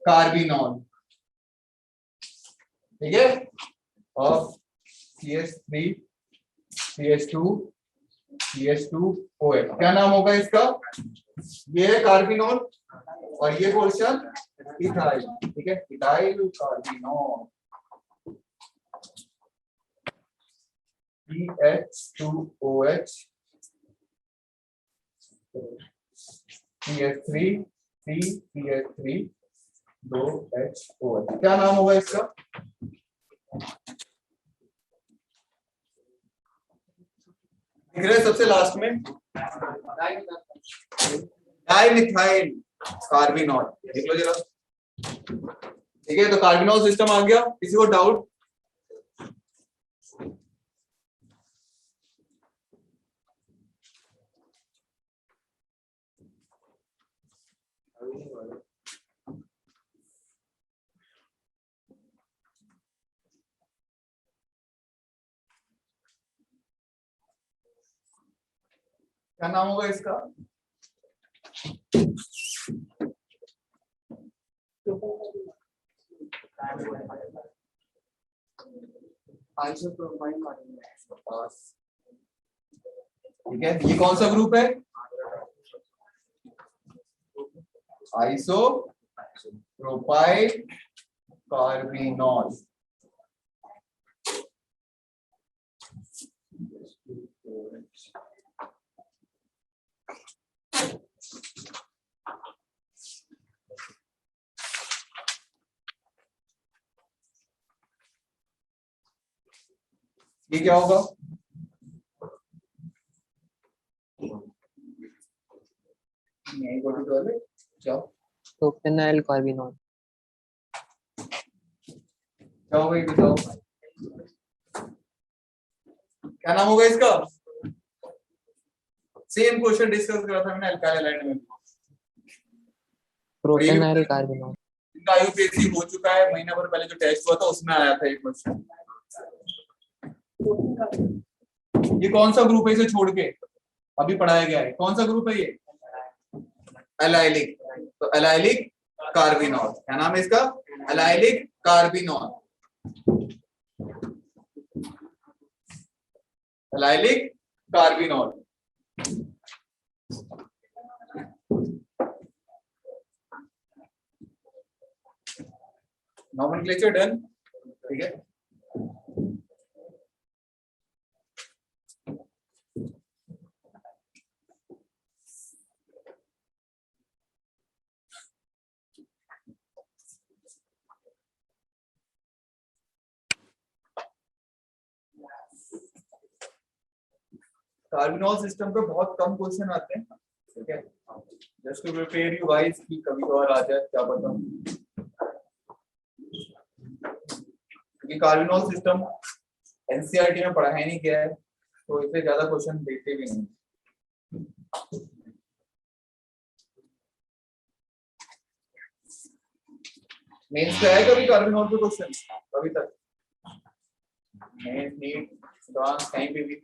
कार्बिनॉल, ठीक है। और CH3 CH2 CH2 OH, क्या नाम होगा इसका? ये है कार्बिनॉल और ये पोर्शन इथाइल, ठीक है। Ethyl carbinol, CH2OH CH3 CH3 2HOH, क्या नाम होगा इसका? दिख रहा है सबसे लास्ट में डाइमिथाइल कार्बिनॉल, देख लो जरा, ठीक है। तो कार्बिनॉल सिस्टम आ गया, किसी को डाउट? क्या नाम होगा इसका? ठीक है, ये कौन सा ग्रुप है? आइसो प्रोपाइल कार्बिनॉल, ये क्या होगा? जाओ, प्रोपेनाइल कार्बिनॉल। जाओ भाई बताओ, क्या नाम होगा इसका? सेम क्वेश्चन डिस्कस करा था मैंने अल्काइल हैलाइड में। प्रोपेनाइल कार्बिनॉल। इनका आईयूपीएसी हो चुका है, महीना भर पहले जो टेस्ट हुआ था उसमें आया था ये क्वेश्चन। ये कौन सा ग्रुप है इसे छोड़ के अभी पढ़ाया गया है? कौन सा ग्रुप है ये? एलाइलिक। तो एलाइलिक कार्बिनॉल, क्या नाम है इसका? Allylic carbinol, allylic carbinol. Nomenclature done, ठीक है। कार्बोनॉल सिस्टम पे बहुत कम क्वेश्चन आते हैं, ठीक है, just to prepare you guys कि कभी और आ जाए क्या पता, क्योंकि कार्बोनॉल सिस्टम एनसीईआरटी में पढ़ाया नहीं गया है तो इससे ज्यादा क्वेश्चन देते भी नहीं। मेंस पे आया कभी कार्बोनॉल पे क्वेश्चन अभी तक? मेंस नीट एडवांस कहीं पे भी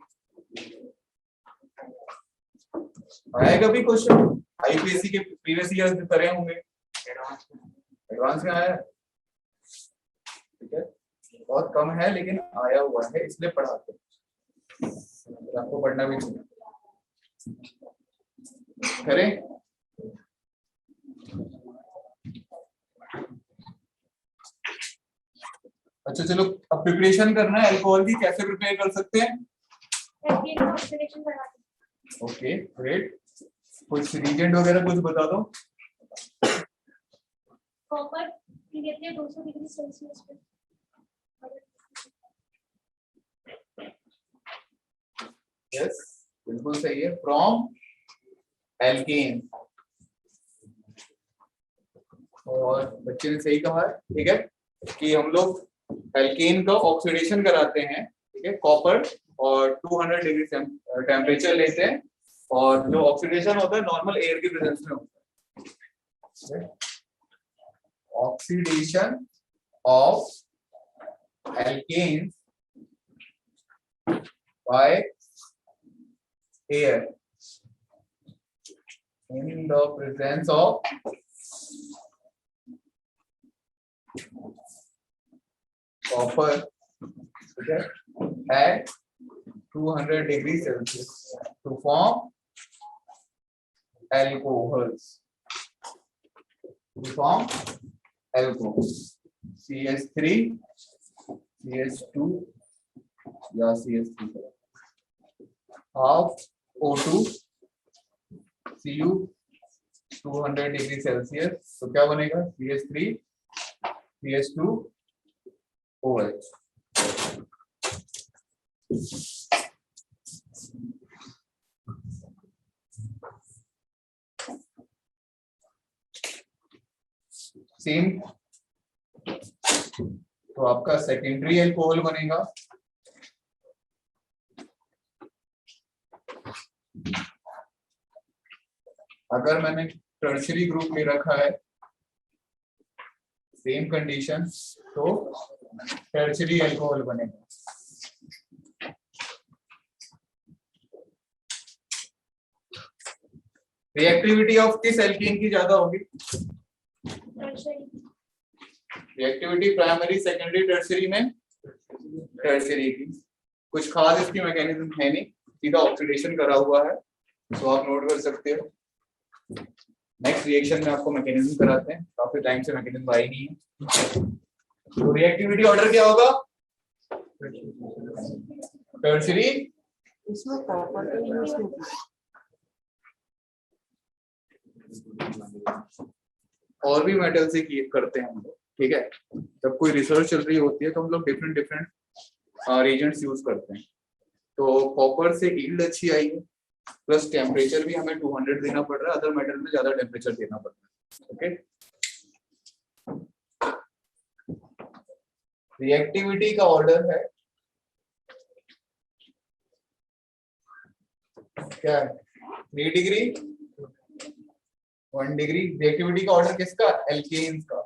आया कभी क्वेश्चन? आईपीएससी के प्रीवियस ईयर्स में करे होंगे, एडवांस में आया, ठीक है, बहुत कम है लेकिन आया हुआ है इसलिए पढ़ाते हैं, आपको पढ़ना भी चाहिए। करें? अच्छा चलो, अब प्रिपरेशन करना है अल्कोहल की, कैसे प्रिपेयर कर सकते हैं? ओके ग्रेट, कुछ रीजेंट वगैरह कुछ बता दो। कॉपर लेते हैं 200 डिग्री सेल्सियस पे। यस बिल्कुल सही है, फ्रॉम एल्केन, और बच्चे ने सही कहा है, ठीक है, कि हम लोग एल्केन का ऑक्सीडेशन कराते हैं, ठीक है, कॉपर, और 200 डिग्री टेम्परेचर लेते हैं, और जो ऑक्सीडेशन होता है नॉर्मल एयर के प्रेजेंस में होता है। Oxidation of alkenes by air in the presence of copper, okay, at 200 degrees Celsius to form alcohols. To form alcohols, CH3, CH2 या CH3, half O2 Cu 200 degree Celsius, तो क्या बनेगा? CH3 CH2 OH। Same, तो आपका secondary alcohol बनेगा अगर मैंने tertiary group ले रखा है, सेम कंडीशन, तो टर्शियरी अल्कोहल बनेगा। रिएक्टिविटी ऑफ किस एल्कीन की ज्यादा होगी? रिएक्टिविटी प्राइमरी, सेकेंडरी, टर्शियरी में टर्शियरी की। कुछ खास इसकी मैकेनिज्म है नहीं, सीधा ऑक्सीडेशन करा हुआ है, तो आप नोट कर सकते हो। नेक्स्ट रिएक्शन में आपको मैकेनिज्म कराते हैं, काफी टाइम से मैकेनिज्म आई नहीं है। तो रिएक्टिविटी ऑर्डर क्या होगा? टर्शियरी, इसमें कॉपर और भी मेटल से करते हैं हम लोग, ठीक है। जब कोई रिसर्च चल रही होती है तो हम लोग डिफरेंट डिफरेंट रिएजेंट्स यूज करते हैं। तो कॉपर से यील्ड अच्छी आई है, प्लस टेम्परेचर भी हमें 200 देना पड़ रहा है, अदर मेटल में ज्यादा टेम्परेचर देना पड़ रहा है, ओके। रिएक्टिविटी का ऑर्डर है क्या है? 3 डिग्री 1 डिग्री। रिएक्टिविटी का ऑर्डर किसका? एल्केन्स का।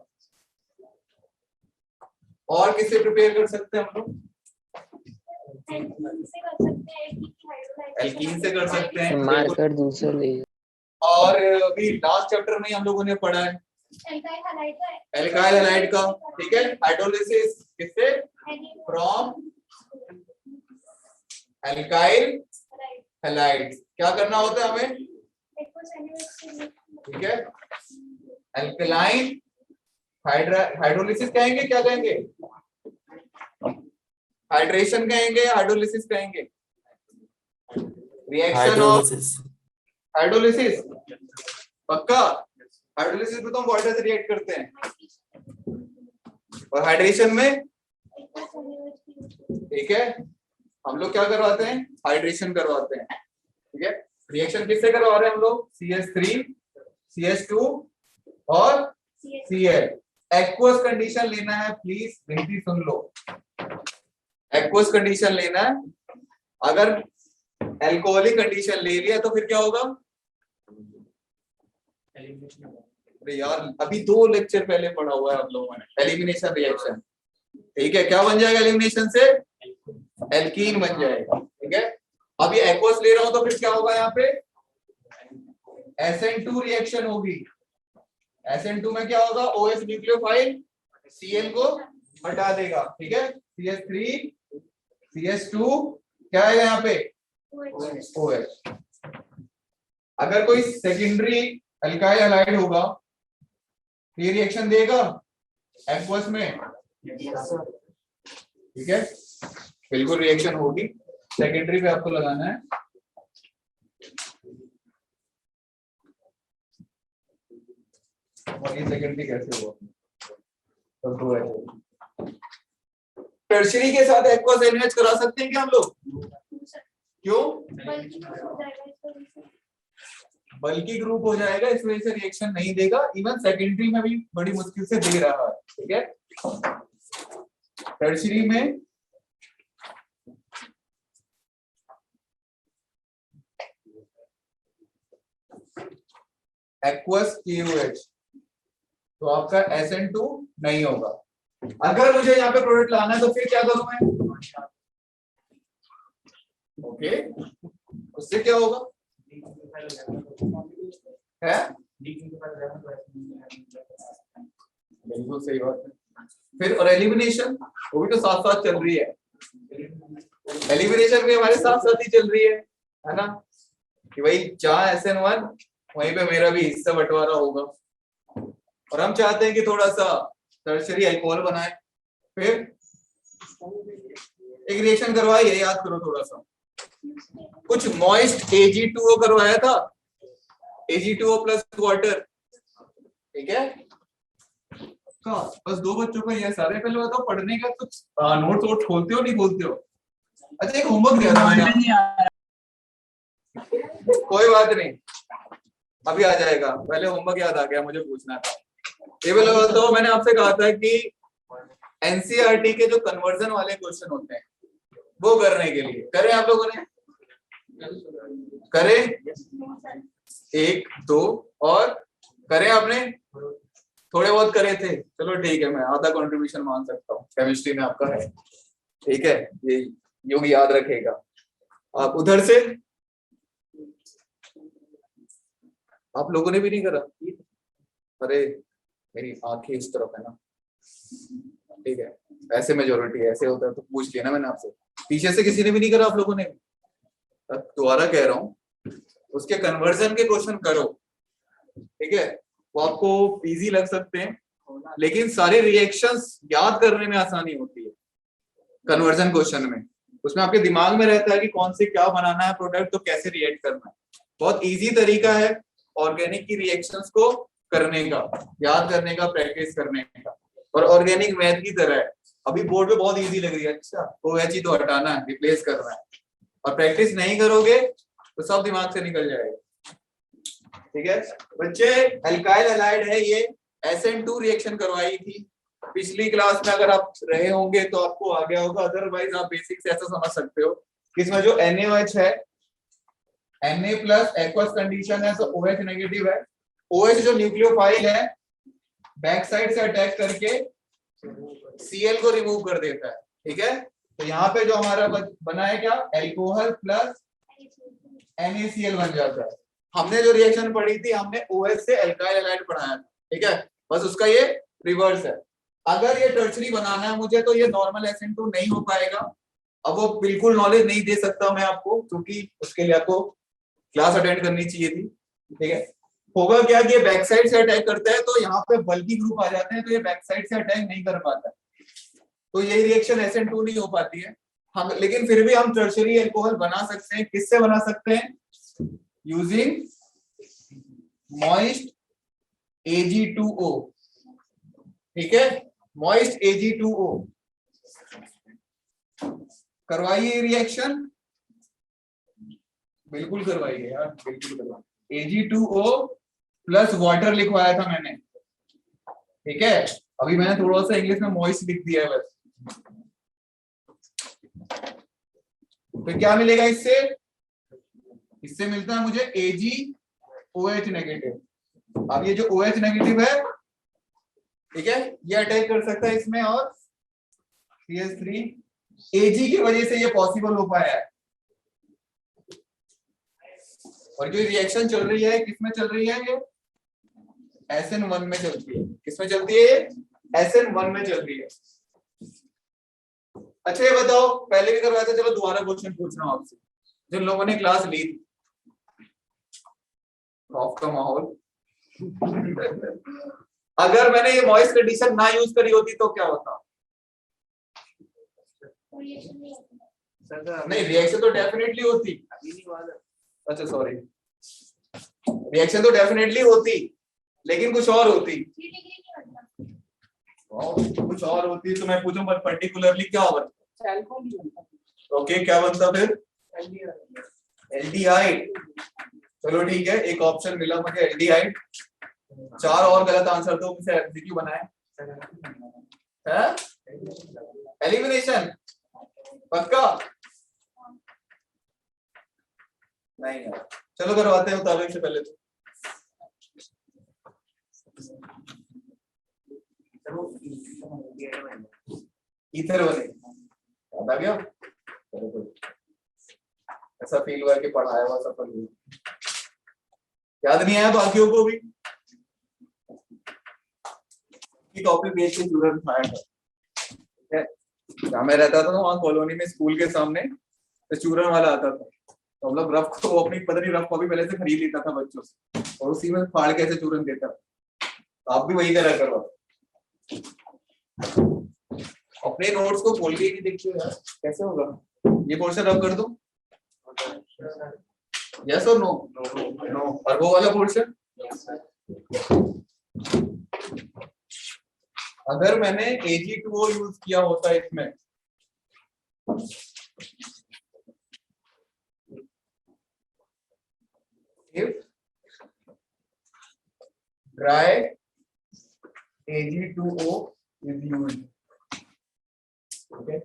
और किससे प्रिपेयर कर सकते हैं हम लोग? एल्कीन से कर सकते हैं, मार्कर दूसरे ले। और अभी लास्ट चैप्टर में हम लोगों ने पढ़ा है एल्काइल हैलाइड का, ठीक है। हाइड्रोलिसिस किससे? From alkyl halide. क्या करना होता है हमें? ठीक है, एल्कलाइन हाइड्रोलिसिस कहेंगे, क्या कहेंगे? हाइड्रेशन कहेंगे, हाइड्रोलिसिस कहेंगे? रिएक्शन ऑफ हाइड्रोलिसिस, पक्का? हाइड्रोलिसिस में तो हम वाटर से रिएक्ट करते हैं, और हाइड्रेशन में, ठीक है, हम लोग क्या करवाते हैं? हाइड्रेशन करवाते हैं। ठीक है, रिएक्शन किससे करवा रहे हैं हम लोग? CH3 CH2 और Cl। एक्वस कंडीशन लेना है, प्लीज गिनती सुन लो। एक्वस कंडीशन लेना है, अगर एल्कोहलिक कंडीशन ले लिया तो फिर क्या होगा? अरे यार अभी 2 लेक्चर पहले पढ़ा हुआ है आप लोगों ने, एलिमिनेशन रिएक्शन। ठीक है, क्या बन जाएगा एलिमिनेशन से? एल्कीन बन जाएगा। ठीक है, अब ये एक्वस ले रहा हूं तो फिर क्या होगा? यहाँ पे SN2 रिएक्शन होगी। SN2 में क्या होगा? OH न्यूक्लियोफाइल Cl को हटा देगा। ठीक है, CH3 CH2 क्या आएगा यहाँ पे? OH। अगर कोई सेकेंडरी अल्काइल हैलाइड होगा ये रिएक्शन देगा एक्वस में। ठीक है, बिल्कुल रिएक्शन होगी। सेकेंडरी पे आपको लगाना है। और ये सेकेंडरी कैसे हुआ? टर्शियरी के साथ एक्वस एनएच करा सकते हैं क्या हम लोग? क्यों? बल्कि ग्रुप हो जाएगा, इस वजह से रिएक्शन नहीं देगा। इवन सेकेंडरी में भी बड़ी मुश्किल से दे रहा है। ठीक है, टर्शियरी में एक्वस KOH तो आपका SN2 नहीं होगा। अगर मुझे यहाँ पे प्रोडक्ट लाना है तो फिर क्या करूं मैं? ओके, उससे क्या होगा? है बिल्कुल सही बात है। फिर और एलिमिनेशन वो भी तो साथ साथ चल रही है। एलिमिनेशन भी हमारे साथ साथ ही चल रही है ना, कि भाई जहां SN1 वहीं पे मेरा भी हिस्सा बंटवारा होगा। और हम चाहते हैं कि थोड़ा सा टर्शियरी अल्कोहल बनाए। फिर एक रिएक्शन करवाई है, याद करो थोड़ा सा। कुछ मॉइस्ट Ag2O करवाया था, Ag2O प्लस वाटर। ठीक है, तो बस 2 बच्चों का ये सारे। पहले बताओ पढ़ने का कुछ नोट्स वोट खोलते हो नहीं खोलते हो? अच्छा एक होमवर्क दिया था मैंने, कोई बात नहीं अभी आ जाएगा। पहले होमवर्क याद आ गया, मुझे पूछना था। ये बताओ, मैंने आपसे कहा था कि एनसीईआरटी के जो कन्वर्जन वाले क्वेश्चन होते हैं वो करने के लिए करें आप लोगों ने? करें 1 2 और करें आपने? थोड़े बहुत करे थे, चलो ठीक है, मैं आधा कंट्रीब्यूशन मान सकता हूँ। केमिस्ट्री में आपका है, ठीक है, ये योग याद रखेगा। आप उधर से आप लोगों ने भी नहीं करा? अरे मेरी आंखें इस तरफ है ना, ठीक है, ऐसे मेजोरिटी है, ऐसे होता है तो पूछ लिया ना मैंने आपसे। पीछे से किसी ने भी नहीं करा आप लोगों ने? दोबारा कह रहा हूँ, उसके कन्वर्जन के क्वेश्चन करो। ठीक है, वो आपको इजी लग सकते हैं लेकिन सारे रिएक्शंस याद करने में आसानी होती है कन्वर्जन क्वेश्चन में। उसमें आपके दिमाग में रहता है कि कौन से क्या बनाना है प्रोडक्ट, तो कैसे रिएक्ट करना है। बहुत इजी तरीका है ऑर्गेनिक की रिएक्शंस को करने का, याद करने का, प्रैक्टिस करने का। और ऑर्गेनिक मैथ की तरह है, अभी बोर्ड पे बहुत इजी लग रही है। अच्छा OH तो हटाना है, रिप्लेस करना है, और प्रैक्टिस नहीं करोगे तो सब दिमाग से निकल जाएगा। ठीक है बच्चे, अल्काइल हैलाइड है ये, SN2 रिएक्शन करवाई थी पिछली क्लास में। अगर आप रहे होंगे तो आपको आ गया होगा, अदरवाइज आप बेसिक से ऐसा समझ सकते हो कि इसमें जो NaOH है, Na प्लस एक्वस कंडीशन है तो OH नेगेटिव है। OH जो न्यूक्लियोफाइल है बैक साइड से अटैक करके Cl को रिमूव कर देता है। ठीक है, तो यहाँ पे जो हमारा बना है क्या, एल्कोहल प्लस NaCl बन जाता है। हमने जो रिएक्शन पढ़ी थी, हमने OH से अल्काइल हैलाइड पढ़ाया था। ठीक है, बस उसका ये रिवर्स है। अगर ये टर्शरी बनाना है मुझे तो ये नॉर्मल SN2 नहीं हो पाएगा। अब वो बिल्कुल नॉलेज नहीं दे सकता मैं आपको, क्योंकि उसके लिए आपको क्लास अटेंड करनी चाहिए थी। ठीक है, होगा क्या कि ये बैक साइड से अटैक करता है तो यहाँ पे बल्कि ग्रुप आ जाते हैं, तो ये बैक साइड से अटैक नहीं कर पाता, तो यही रिएक्शन SN2 नहीं हो पाती है। हम लेकिन फिर भी हम टर्शरी अल्कोहल बना सकते हैं। किससे बना सकते हैं? Using moist Ag2O। ठीक है, मॉइस्ट Ag2O करवाइए रिएक्शन। बिल्कुल करवाइए यार, बिल्कुल करवाइए। Ag2O प्लस वाटर लिखवाया था मैंने, ठीक है। अभी मैंने थोड़ा सा इंग्लिश में मॉइस्ट लिख दिया है बस। तो क्या मिलेगा इससे? इससे मिलता है मुझे AgOH नेगेटिव। अब ये जो OH नेगेटिव है, ठीक है, ये अटैक कर सकता है इसमें और CH3। Ag की वजह से ये पॉसिबल हो पाया है। और जो रिएक्शन चल रही है किसमें चल रही है? ये SN1 में चलती है। किसमें चलती है? ये SN1 में चल रही है। अच्छा ये बताओ, पहले भी करवाया था, चलो दोबारा क्वेश्चन पूछ रहा हूं आपसे, जिन लोगों ने क्लास ली थी। ऑफ का माहौल। अगर मैंने ये वॉइस कंडीशन ना यूज करी होती तो क्या होता? रिएक्शन नहीं होता। नहीं, रिएक्शन तो डेफिनेटली होती। अच्छा सॉरी, रिएक्शन तो डेफिनेटली होती, लेकिन कुछ और होती। 3 डिग्री नहीं बनता। कुछ और होती तो मैं पूछूं, बट पर्टिकुलरली क्या होगा? अल्कोहल ही बनता ओके, क्या बनता फिर? है। एल्डिहाइड। चलो ठीक है, एक ऑप्शन मिला मुझे एल्डिहाइड। 4 और गलत आंसर तो मुझे एमसीक्यू बनाए हैं। एलिमिनेशन पक्का? नहीं यार, चलो करवाते हैं मुताबिक से पहले तो। ईथर बने, याद आ गया? ऐसा फील हुआ कि पढ़ाया हुआ सफल हुआ। याद नहीं आया बाकियों को भी? टॉपिक बेच के जरूरत उठाया था, ठीक है। जहाँ मैं रहता था वहाँ कॉलोनी में स्कूल के सामने तो चूरन वाला आता था, तो हम लोग रफ को अपनी पता नहीं रफ कॉपी पहले से खरीद लेता था बच्चों से, और उसी में फाड़ के ऐसे चूरन देता। तो आप भी वही करा करो, अपने नोट्स को खोल के ही नहीं देखते यार, कैसे होगा? ये पोर्शन रब कर दो, यस और नो? नो। और वो वाला पोर्शन? अगर मैंने Ag2O यूज किया होता इसमें, if dry Ag2O is used, okay,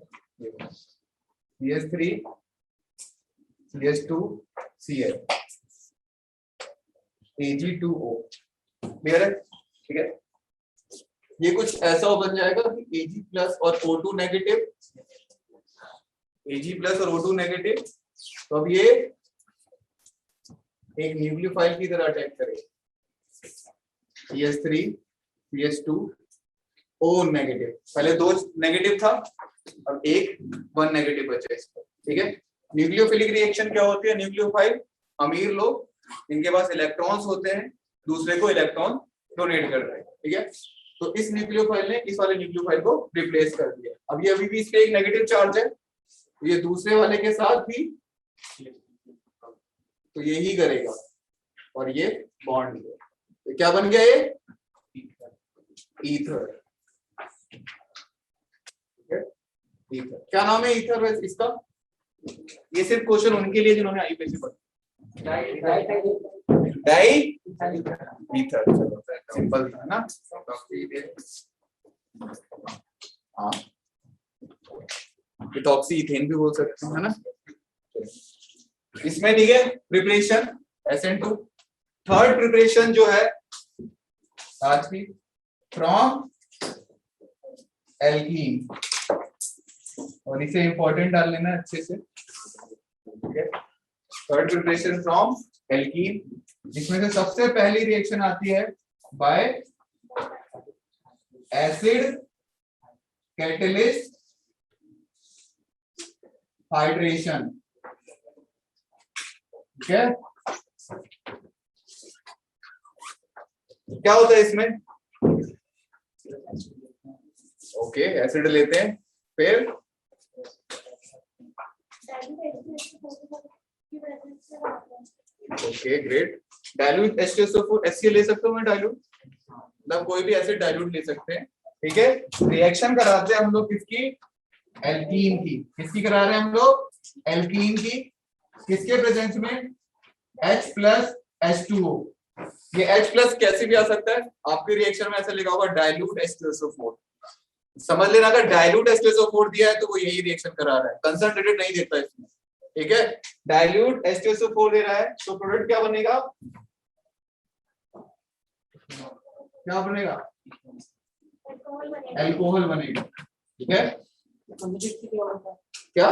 CH3 CH2 Cl Ag2O, clear है? ठीक है, ये कुछ ऐसा बन जाएगा कि Ag प्लस और O2 नेगेटिव, Ag प्लस और O2 नेगेटिव। तो अब ये एक न्यूक्लियोफाइल की तरह अटैक करेगा, CH3 CH2 O नेगेटिव। पहले 2 नेगेटिव था, अब 1 नेगेटिव बचा इसका, ठीक है। न्यूक्लियोफिलिक रिएक्शन क्या होती है? न्यूक्लियोफाइल अमीर लोग, इनके पास इलेक्ट्रॉन्स होते हैं, दूसरे को इलेक्ट्रॉन डोनेट कर रहे हैं, ठीक है। तो इस न्यूक्लियोफाइल ने इस वाले न्यूक्लियोफाइल को रिप्लेस कर दिया। अब ये अभी भी इस पे एक नेगेटिव चार्ज है, तो ये दूसरे वाले के साथ भी तो यही करेगा, और ये बॉन्ड, तो क्या बन गया? ये ईथर, ईथर। क्या नाम है ईथर इसका? ये सिर्फ क्वेश्चन उनके लिए जिन्होंने आई पे से पढ़ा। डाई ईथर, चलो सिंपल था ना। हाँ, इथॉक्सी इथेन भी बोल सकते हैं, है ना। इसमें ठीक है, प्रिपरेशन SN2। थर्ड प्रिपरेशन जो है आज की, फ्रॉम एल्कीन, और इसे इंपॉर्टेंट डाल लेना अच्छे से, ठीक है। थर्ड प्रिपरेशन फ्रॉम एल्कीन, जिसमें से सबसे पहली रिएक्शन आती है बाय एसिड कैटलिस्ट हाइड्रेशन, ठीक है। क्या होता है इसमें? ओके, एसिड लेते हैं, फिर okay great, dilute H2SO4 HCl ले सकते हो मैं डाइल्यूट, मतलब कोई भी एसिड डाइल्यूट ले सकते हैं, ठीक है। रिएक्शन कराते हैं हम लोग किसकी? एल्कीन की। किसकी करा रहे हैं हम लोग? एल्कीन की। किसके प्रेजेंस में? H plus H2O। ये H प्लस कैसे भी आ सकता है, आपके रिएक्शन में ऐसा लिखा होगा डाइल्यूट H2SO4। समझ लेना, अगर डाइल्यूट H2SO4 दिया है तो वो यही रिएक्शन करा रहा है, कंसंट्रेटेड नहीं देता इसमें, ठीक है। डाइल्यूट H2SO4 दे रहा है तो प्रोडक्ट क्या बनेगा? क्या बनेगा? अल्कोहल बनेगा, ठीक है। क्या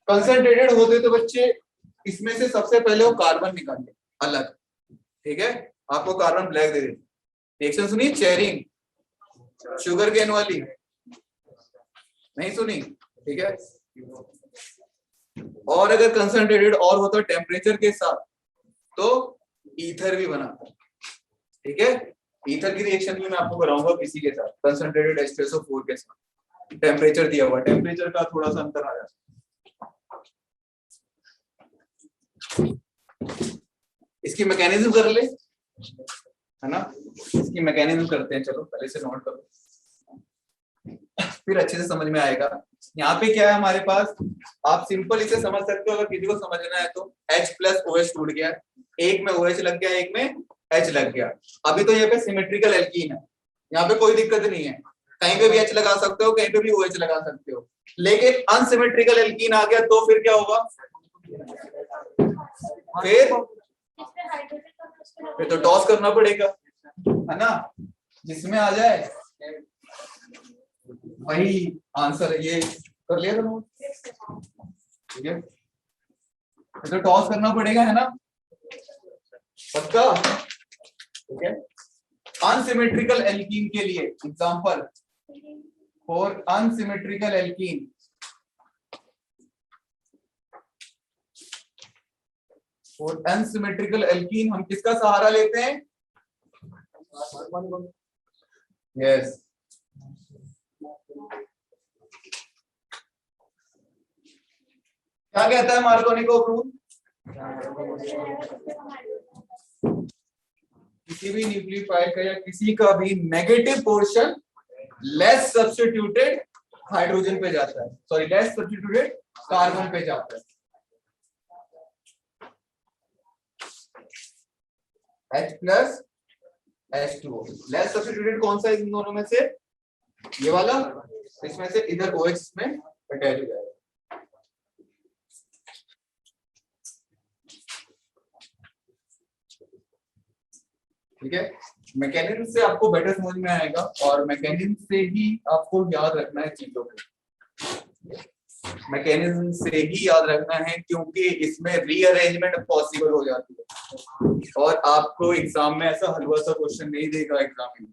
कंसंट्रेटेड होते तो बच्चे इसमें से सबसे पहले वो कार्बन निकाले अलग, ठीक है। आपको कार्बन ब्लैक दे देते। रिएक्शन सुनी चेयरिंग शुगर केन वाली? नहीं सुनी, ठीक है। और अगर कंसंट्रेटेड और होता टेम्परेचर के साथ तो ईथर भी बनाता, ठीक है। ईथर की रिएक्शन भी मैं आपको कराऊंगा किसी के साथ, कंसंट्रेटेड H2SO4 के साथ। टेम्परेचर दिया हुआ, टेम्परेचर का थोड़ा सा अंतर आ जाता है। इसकी मैकेनिज्म कर ले, है ना। इसकी मैकेनिज्म करते हैं, चलो पहले से नोट करो फिर अच्छे से समझ में आएगा। यहाँ पे क्या है हमारे पास, आप सिंपल इसे समझ सकते हो अगर किसी को समझना है तो। H प्लस OH टूट गया, एक में OH लग गया, एक में H लग गया। अभी तो यहाँ पे सिमेट्रिकल एल्कीन है, यहाँ पे कोई दिक्कत नहीं है, कहीं पे भी H लगा सकते हो, कहीं पे भी OH लगा सकते हो। लेकिन अनसिमेट्रिकल एल्कीन आ गया तो फिर क्या होगा? फिर तो टॉस करना पड़ेगा, है ना। जिसमें आ जाए वही आंसर है। ये कर लिया था, ठीक है। तो टॉस करना पड़ेगा, है ना, पक्का, ठीक है। अनसिमेट्रिकल एल्कीन के लिए एग्जांपल फॉर अनसिमेट्रिकल एल्कीन, और अनसिमेट्रिकल एल्कीन हम किसका सहारा लेते हैं? यस, क्या कहता है मार्कोनिको रूल? किसी भी न्यूक्लियोफाइल का या किसी का भी negative portion less substituted hydrogen पे जाता है, सॉरी लेस सब्स्टिट्यूटेड कार्बन पे जाता है। H plus H2O less substituted कौन सा इन दोनों में से? ये वाला, इसमें से इधर OH में अटैच हो जाएगा। ठीक है, मैकेनिज्म से आपको बेटर समझ में आएगा और मैकेनिज्म से ही आपको याद रखना है चीजों को, मैकेनिज्म से ही याद रखना है, क्योंकि इसमें रीअरेंजमेंट पॉसिबल हो जाती है। और आपको एग्जाम में ऐसा हलवा सा क्वेश्चन नहीं देगा एग्जाम में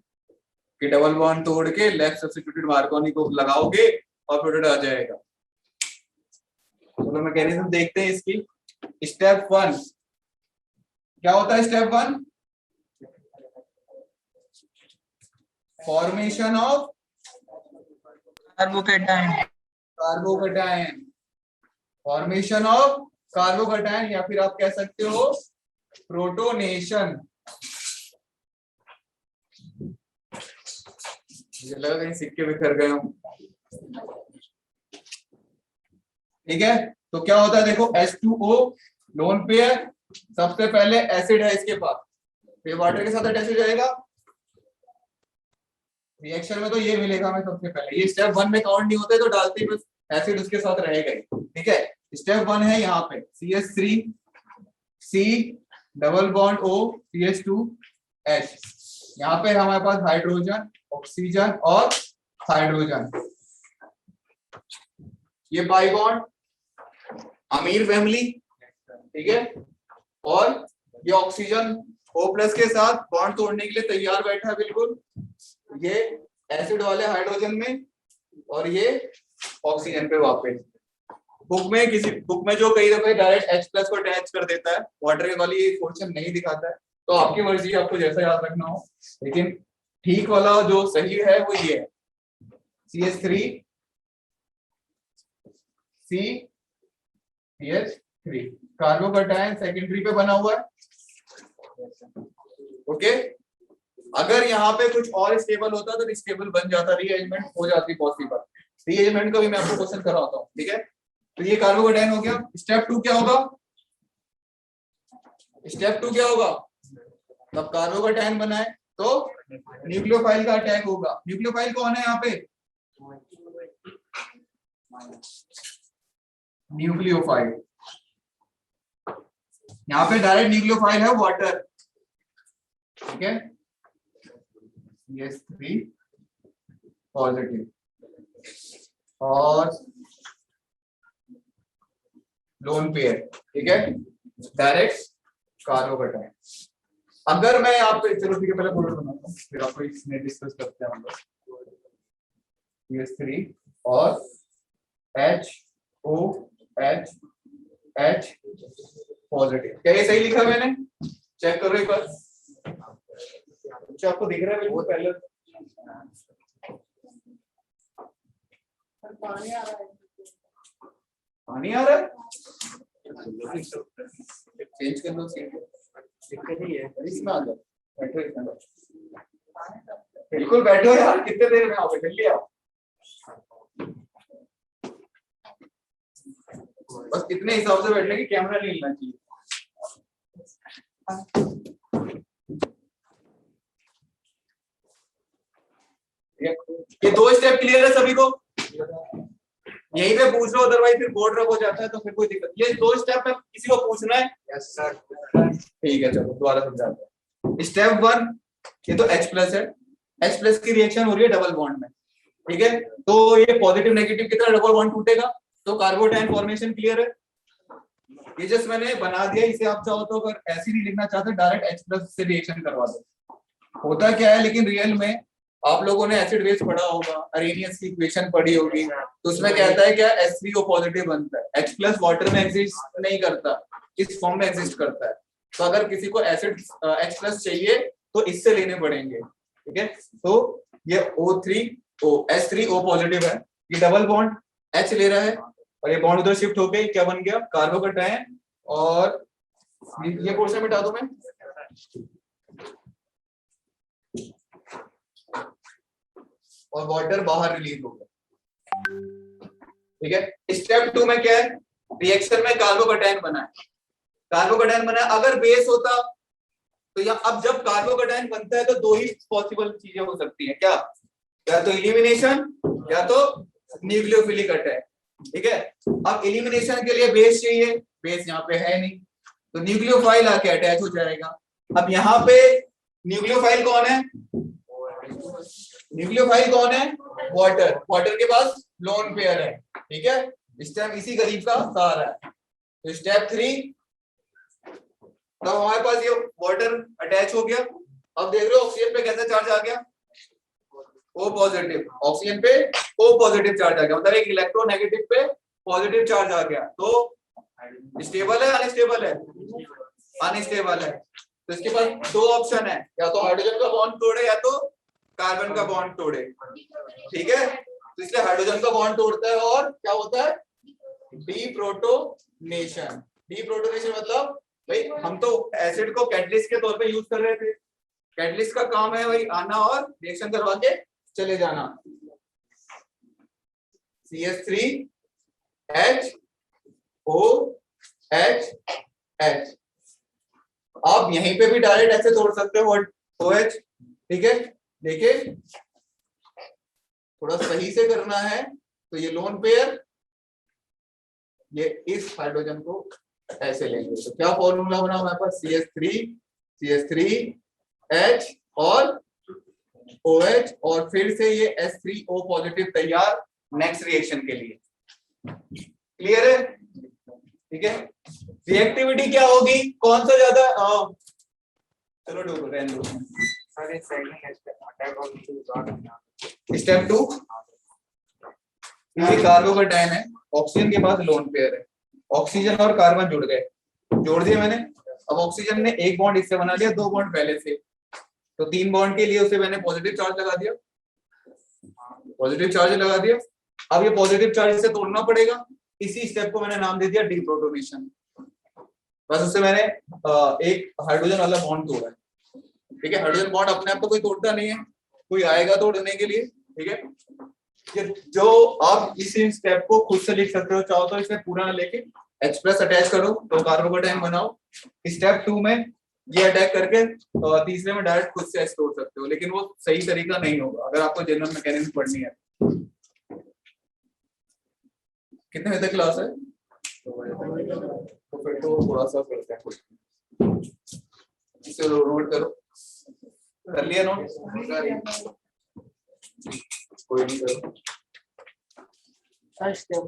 कि डबल बॉन्ड तोड़ के लेफ्ट सब्स्टिट्यूटेड मार्कोनिको लगाओगे और प्रोडक्ट आ जाएगा। तो मैकेनिज्म देखते हैं इसकी। स्टेप 1 क्या होता है? Step 1 formation of carbocation, formation of carbocation, या फिर आप कह सकते हो प्रोटोनेशन। मुझे लगा कहीं सिक्के बिखर गए हों। ठीक है, तो क्या होता है देखो, H2O लोन पेयर, सबसे पहले एसिड है इसके पास, फिर वाटर के साथ अटैच हो जाएगा। रिएक्शन में तो ये मिलेगा हमें सबसे पहले, ये स्टेप 1 में काउंट नहीं होते तो डालते बस एसिड उसके साथ रहेगा ही। ठीक है, स्टेप 1 है यहाँ पे CH3 C double bond O CH2H, यहाँ पे हमारे पास हाइड्रोजन, ऑक्सीजन और हाइड्रोजन, ये बाई बॉन्ड अमीर फैमिली। ठीक है, और ये ऑक्सीजन O+ के साथ बॉन्ड तोड़ने के लिए तैयार बैठा है बिल्कुल, ये एसिड वाले हाइड्रोजन में और ये ऑक्सीजन पे वापस। बुक में जो कई दफे डायरेक्ट H+ को अटैच कर देता है, वाटर वाली पोर्शन नहीं दिखाता है, तो आपकी मर्जी है आपको जैसा याद रखना हो, लेकिन ठीक वाला जो सही है वो ये है CH3 CH3 कार्बोकेटायन सेकेंडरी पे बना हुआ है। ओके, अगर यहाँ पे कुछ और स्टेबल होता तो स्टेबल बन जाता, रीअरेंजमेंट हो जाती पॉसिबल। रीअरेंजमेंट का भी मैं आपको क्वेश्चन कराता हूँ। ठीक है, तो ये कार्बोकेटायन हो गया। स्टेप 2 क्या होगा? स्टेप 2 क्या होगा? तब कार्बोकेटायन बनाए तो न्यूक्लियोफाइल का अटैक होगा। न्यूक्लियोफाइल कौन है यहाँ पे? न्यूक्लियोफाइल, यहाँ पे डायरेक्ट न्यूक्लियोफाइल है वाटर, ठीक है। CH3 पॉजिटिव और लोन पेयर, ठीक है, डायरेक्ट कार्बोकेटायन। अगर मैं यहाँ पे, चलो ठीक है, पहले बोर्ड बनाता हूँ फिर आपको इसमें डिस्कस करते हैं हम लोग। CH3 और HOH H पॉजिटिव। क्या ये सही लिखा है मैंने? चेक करो एक बार। कुछ आपको दिख रहा है बिल्कुल पहले? पानी आ रहा है। पानी आ रहा है? चेंज कर लो सीट। दिक्कत ही है। इसमें आ जाओ, बैठो इसमें। बिल्कुल बैठो यार, कितने देर में आओगे? जल्दी आओ। बस कितने हिसाब से बैठने की कैमरा नहीं हिलना चाहिए। ये 2 स्टेप क्लियर है सभी को? यहीं पे पूछ लो, अदरवाइज फिर बोर्ड रख हो जाता है तो फिर कोई दिक्कत। ये 2 स्टेप में किसी को पूछना है? Yes sir. ठीक है, चलो दोबारा समझाते हैं। स्टेप 1, ये तो H+ है। H+ की रिएक्शन हो रही है डबल बॉन्ड में, ठीक है। तो ये पॉजिटिव नेगेटिव की तरह डबल बॉन्ड टूटेगा, तो कार्बोकेटायन फॉर्मेशन क्लियर है। ये जस्ट मैंने बना दिया, इसे आप चाहो तो अगर ऐसे नहीं लिखना चाहते डायरेक्ट H+ से रिएक्शन करवा दो। होता क्या है लेकिन रियल में, आप लोगों ने एसिड बेस पढ़ा होगा, अरेनियस की इक्वेशन पढ़ी होगी, तो उसमें कहता है क्या, H3O पॉजिटिव बनता है। H+ वाटर में एग्जिस्ट नहीं करता, इस फॉर्म में एग्जिस्ट करता है। तो अगर किसी को एसिड H+ चाहिए तो इससे लेने पड़ेंगे, ठीक है। तो ये O3O H3O पॉजिटिव है, ये डबल बॉन्ड H ले रहा है और ये बॉन्ड उधर शिफ्ट होके क्या बन गया, कार्बोकेटायन। और ये पोर्शन मिटा दूं मैं, और वाटर बाहर रिलीज हो गया, ठीक है। स्टेप 2 में क्या है, रिएक्शन में कार्बोकेटायन बना है। कार्बोकेटायन बना है, अगर बेस होता तो या अब जब कार्बोकेटायन बनता है तो 2 ही पॉसिबल चीजें हो सकती हैं, क्या, या तो एलिमिनेशन या तो न्यूक्लियोफिलिक अटैक, ठीक है। अब एलिमिनेशन के लिए बेस चाहिए, बेस यहाँ पे है नहीं, तो न्यूक्लियोफाइल आके अटैच हो जाएगा। अब यहाँ पे न्यूक्लियोफाइल कौन है? न्यूक्लियोफाइल कौन है? वाटर। वाटर के पास लोन पेयर है, ठीक है। स्टेप इसी करीब का सहारा है। तो स्टेप 3, तो हमारे पास ये वाटर अटैच हो गया। अब देख रहे हो ऑक्सीजन पे कैसा चार्ज आ गया, O पॉजिटिव। ऑक्सीजन पे O पॉजिटिव चार्ज आ गया, मतलब एक इलेक्ट्रोनेगेटिव पे पॉजिटिव चार्ज आ गया। तो स्टेबल है अनस्टेबल है? अनस्टेबल है। तो इसके पास 2 ऑप्शन है, या तो हाइड्रोजन का बॉन्ड तोड़े या तो कार्बन का बॉन्ड तोड़े, ठीक है। तो इसलिए हाइड्रोजन का बॉन्ड तोड़ता है और क्या होता है, डीप्रोटोनेशन। डीप्रोटोनेशन मतलब भाई हम तो एसिड को कैटलिस्ट के तौर पे यूज कर रहे थे, कैटलिस्ट का काम है भाई आना और रिएक्शन करवा के चले जाना। CH3HOH। आप यहीं पे भी डायरेक्ट ऐसे तोड़ सकते हो OH, ठीक है। देखिए थोड़ा सही से करना है, तो ये लोन पेयर, ये इस हाइड्रोजन को ऐसे लेंगे। तो क्या फॉर्मूला बना हमारे पास, CH3H और OH, और फिर से ये H3O पॉजिटिव तैयार नेक्स्ट रिएक्शन के लिए। क्लियर है? ठीक है। रिएक्टिविटी क्या होगी, कौन सा ज्यादा, चलो डूबो रहने दो। स्टेप 2, ये कार्बोकेटायन है, ऑक्सीजन के पास लोन पेयर है, ऑक्सीजन और कार्बन जुड़ गए, जोड़ दिए मैंने। अब ऑक्सीजन ने एक बॉन्ड इससे बना लिया, 2 बॉन्ड पहले से, तो 3 बॉन्ड के लिए उसे मैंने पॉजिटिव चार्ज लगा दिया, पॉजिटिव चार्ज लगा दिया। अब ये पॉजिटिव चार्ज से तोड़ना पड़ेगा, इसी स्टेप को मैंने नाम दे दिया डीप्रोटोनेशन। बस उससे मैंने एक हाइड्रोजन वाला बॉन्ड तोड़ा है, ठीक है। हाइड्रोजन बॉन्ड अपने आप तो कोई तोड़ता नहीं है, कोई आएगा तोड़ने के लिए, ठीक है। जो आप इसी स्टेप को खुद से लिख सकते हो, चाहो तो इसे पूरा ना लेके H प्लस अटैच करो तो कार्बोकेटाइन बनाओ। स्टेप 2 में ये अटैक करके तीसरे में डायरेक्ट खुद से H तोड़ सकते हो, लेकिन वो सही तरीका नहीं होगा अगर आपको जनरल मैकेनिक्स पढ़नी है। कितने बजे तक क्लास है? तो फिर तो थोड़ा सा करते हैं, इसे नोट करो। कर लिया नोट? कोई नहीं करो। स्टेप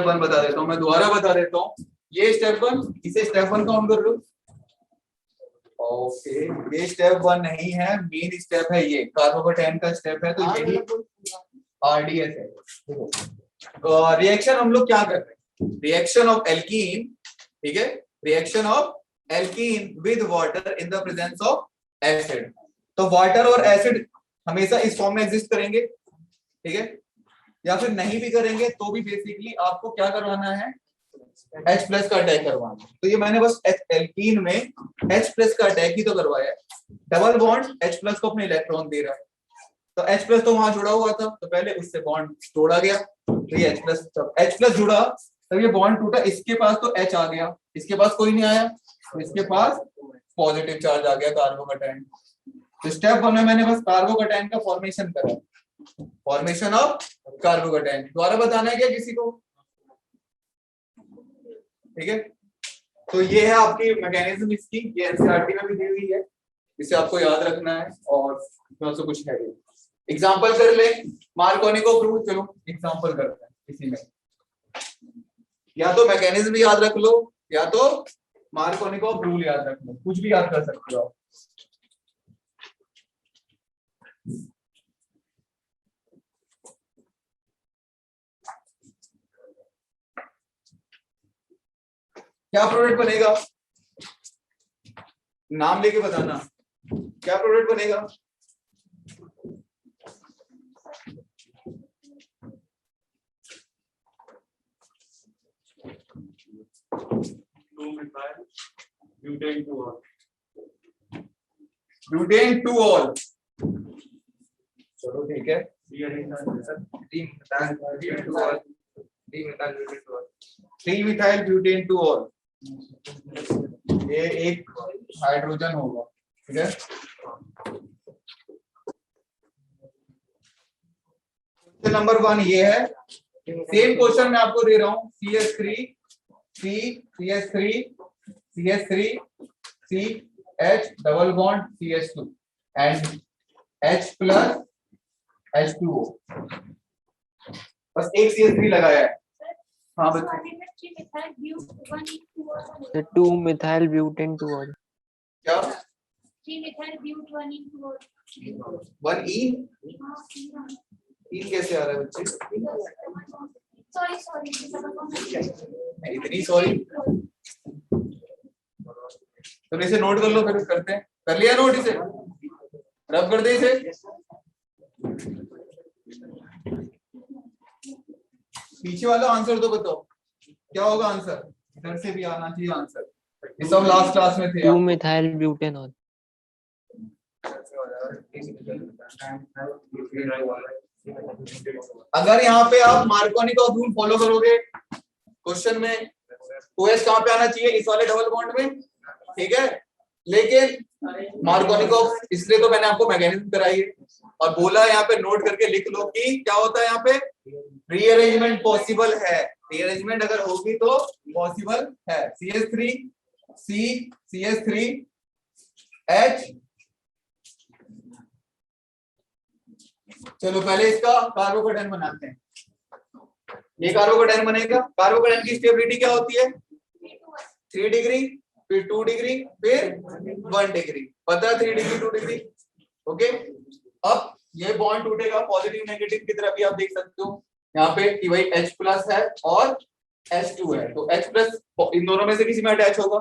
1 बता देता हूँ, मैं दोबारा बता देता हूँ। ये स्टेप 1, इसे स्टेप 1 काउंट कर लो। ओके, ये स्टेप 1 नहीं है, मेन स्टेप है ये कार्बोकेटाइन का स्टेप है, तो यही आरडीएस है। रिएक्शन हम लोग क्या कर रहे हैं? रिएक्शन ऑफ एल्कीन, ठीक है, reaction of alkene with water in the presence of acid. तो वाटर और एसिड हमेशा इस फॉर्म में एग्जिस्ट करेंगे, ठीक है, या फिर नहीं भी करेंगे तो भी बेसिकली आपको क्या करवाना है? H प्लस का अटैक करवाना। तो ये मैंने बस एल्कीन में H प्लस का अटैक ही तो करवाया है। डबल बॉन्ड H प्लस को अपने इलेक्ट्रॉन दे रहा है, तो H प्लस तो वहां जुड़ा हुआ था, तो पहले उससे बॉन्ड तोड़ा गया, तो ये H प्लस, जब H प्लस जुड़ा तब ये बॉन्ड टूटा, इसके पास तो H आ गया, इसके पास कोई नहीं आया, तो इसके पास पॉजिटिव चार्ज आ गया कार्बोकेटाइन। तो स्टेप 1 में मैंने बस कार्बोकेटाइन का फॉर्मेशन करा, फॉर्मेशन ऑफ कार्बोकेटाइन। द्वारा बताना है क्या किसी को? ठीक है, तो ये है आपकी मैकेनिज्म इसकी, ये एनसीईआरटी में भी दी हुई है, इसे आपको याद रखना है। और तो कुछ है, एग्जांपल कर ले, मार्कोनिको प्रूफ। चलो एग्जांपल करते हैं इसी में, या तो मैकेनिज्म याद रख लो या तो मार्कोनिको रूल याद रख लो, कुछ भी याद कर सकते हो आप। क्या प्रोडक्ट बनेगा? नाम लेके बताना, क्या प्रोडक्ट बनेगा? ब्यूटेन 2-ऑल। चलो ठीक है, थ्री मिथाइल ब्यूटेन 2-ऑल, ये एक हाइड्रोजन होगा, ठीक है। क्वेश्चन नंबर 1 ये है, सेम क्वेश्चन मैं आपको दे रहा हूँ, CH3 CH3 CH3 CH double bond CH2 and H plus H2O, बस एक CH3 लगाया है। हाँ बच्चे, 2 methyl butane 2-ऑल। क्या 1 इन कैसे आ रहा है बच्चे? इतनी सॉरी, तो इसे नोट कर लो, फिर करते हैं। कर लिया नोट, इसे रब कर दे इसे। पीछे वाला आंसर तो बताओ क्या होगा आंसर, इधर से भी आना चाहिए आंसर, ये सब लास्ट क्लास में थे। 2 methyl butanol। अगर यहाँ पे आप मार्कोनिको रूल फॉलो करोगे, क्वेश्चन में OH कहाँ पे आना चाहिए? इस वाले डबल बॉन्ड में, ठीक है। लेकिन मार्कोनिको, इसलिए तो मैंने आपको मैकेनिज्म कराई है और बोला यहाँ पे नोट करके लिख लो कि क्या होता है यहाँ पे, रीअरेंजमेंट पॉसिबल है, रीअरेंजमेंट अगर होगी तो पॉसिबल है। CH3 CH3 H, चलो पहले इसका कार्बोकेटाइन बनाते हैं। ये कार्बोकेटाइन बनेगा, कार्बोकेटाइन की स्टेबिलिटी क्या होती है? 3 डिग्री, फिर 2 डिग्री, फिर 1 डिग्री, पता है 3 डिग्री 2 डिग्री, ओके। अब ये बॉन्ड टूटेगा, पॉजिटिव नेगेटिव की तरफ भी आप देख सकते हो यहाँ पे कि भाई H प्लस है और H2 है, तो H प्लस इन दोनों में से किसी में अटैच होगा।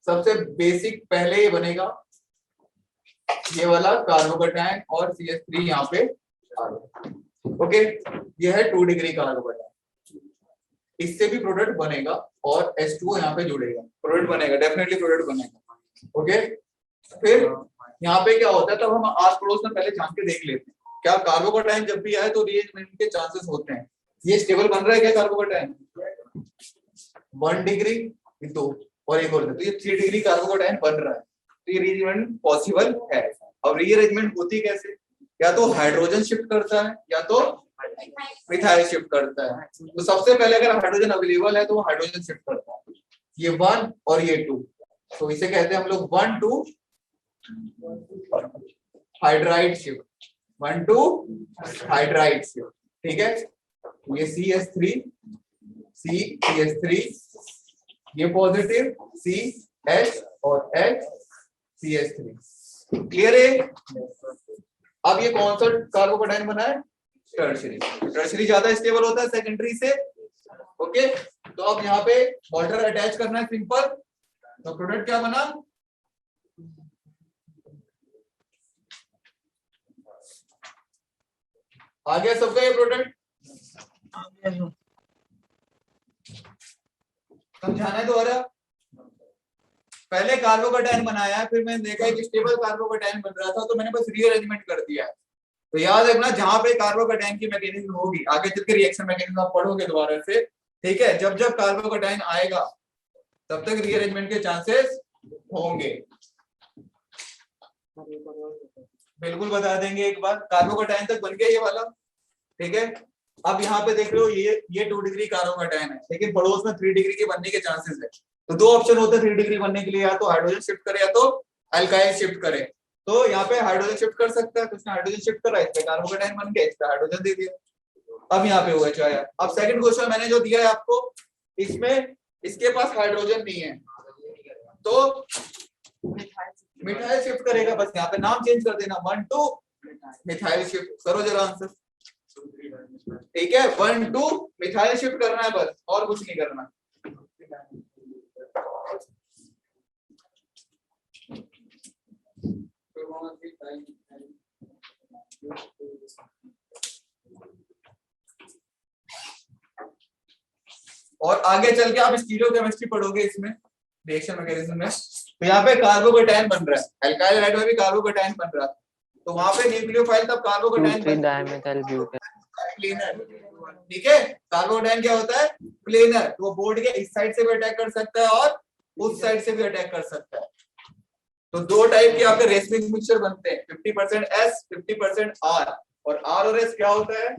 सबसे बेसिक पहले ये बनेगा, ये वाला कार्बोकेटाइन और CH3 यहाँ पे आ गया, ओके। ये है 2 डिग्री कार्बोकेटाइन, इससे भी प्रोडक्ट बनेगा और H2O यहाँ पे जुड़ेगा, प्रोडक्ट बनेगा, डेफिनेटली प्रोडक्ट बनेगा, ओके। फिर यहाँ पे क्या होता है, तब हम आस पड़ोस में पहले जान के देख लेते हैं क्या कार्बोकेटाइन जब भी आए तो रीअरेंजमेंट के चांसेस होते हैं। ये स्टेबल बन रहा है क्या कार्बोकेटाइन 1 डिग्री, तो और एक और तो ये 3 डिग्री कार्बोकेटाइन बन रहा है, तो ये रीअरेंजमेंट पॉसिबल है। अब रीअरेंजमेंट होती कैसे, या तो हाइड्रोजन शिफ्ट करता है या तो मिथाइल शिफ्ट करता है। तो सबसे पहले अगर हाइड्रोजन अवेलेबल है तो वो हाइड्रोजन शिफ्ट करता है, ये 1 और ये 2, तो इसे कहते हैं हम लोग 1-2 हाइड्राइड शिफ्ट, 1-2 हाइड्राइड शिफ्ट। ठीक है, ये CH3 CH3 ये पॉजिटिव CH और H CH3 क्लियर है। अब ये कौन सा कार्बोकेटाइन बना है, टर्शियरी। टर्शियरी ज्यादा स्टेबल होता है सेकेंडरी से। ओके, तो अब यहाँ पे वाटर अटैच करना है सिंपल, तो प्रोडक्ट क्या बना, आ गया सबका ये प्रोडक्ट, समझाना है दोबारा। पहले कार्बोकेटाइन बनाया, फिर मैंने देखा कि स्टेबल कार्बोकेटाइन बन रहा था तो मैंने बस रीअरेंजमेंट कर दिया है। तो याद रखना जहां पे कार्बोकेटाइन की मैकेनिज्म होगी, आगे चल के रिएक्शन मैकेनिज्म आप पढ़ोगे दोबारा से, ठीक है, जब जब कार्बोकेटाइन आएगा तब तक रीअरेंजमेंट के चांसेस होंगे। बिल्कुल बता देंगे एक बार, कार्बोकेटाइन तक बन गया ये वाला, ठीक है। अब यहाँ पे देख लो ये 2 डिग्री कार्बोकेटाइन है, लेकिन पड़ोस में 3 डिग्री के बनने के चांसेस है। तो दो ऑप्शन होते हैं 3 डिग्री बनने के लिए, या तो हाइड्रोजन शिफ्ट करे या तो अल्काइल शिफ्ट करे। तो यहाँ पे हाइड्रोजन शिफ्ट कर सकता है, तो उसने हाइड्रोजन शिफ्ट करा, इसमें कार्बोकेटाइन बन गया, इसमें हाइड्रोजन दे दिया। अब यहाँ पे हुआ चाहे। अब सेकंड क्वेश्चन मैंने जो दिया है आपको, इसमें इसके पास हाइड्रोजन नहीं है तो मिथाइल शिफ्ट करेगा, बस यहाँ पे नाम चेंज कर देना, 1-2 मिथाइल शिफ्ट करो जरा आंसर। ठीक है, 1-2 मिथाइल शिफ्ट करना है बस, और कुछ नहीं करना। और आगे चल के आप स्टीरियोकेमिस्ट्री पढ़ोगे इसमें, रिएक्शन मैकेनिज्म में। तो यहाँ पे कार्बोकेटाइन बन रहा है, अल्काइल हाइड्राइड में भी कार्बोकेटाइन बन रहा है, तो वहां पे न्यूक्लियोफाइल तब कार्बोकेटाइन डाइमेथाइल ब्यूटेन प्लेनर। ठीक है, कार्बोकेटाइन क्या होता है, प्लेनर, तो वो बोर्ड के इस साइड से भी अटैक कर सकता है और उस साइड से भी अटैक कर सकता है। तो दो टाइप के आपके रेसमिक मिक्सचर बनते हैं, 50% S 50% R, और R और S क्या होता है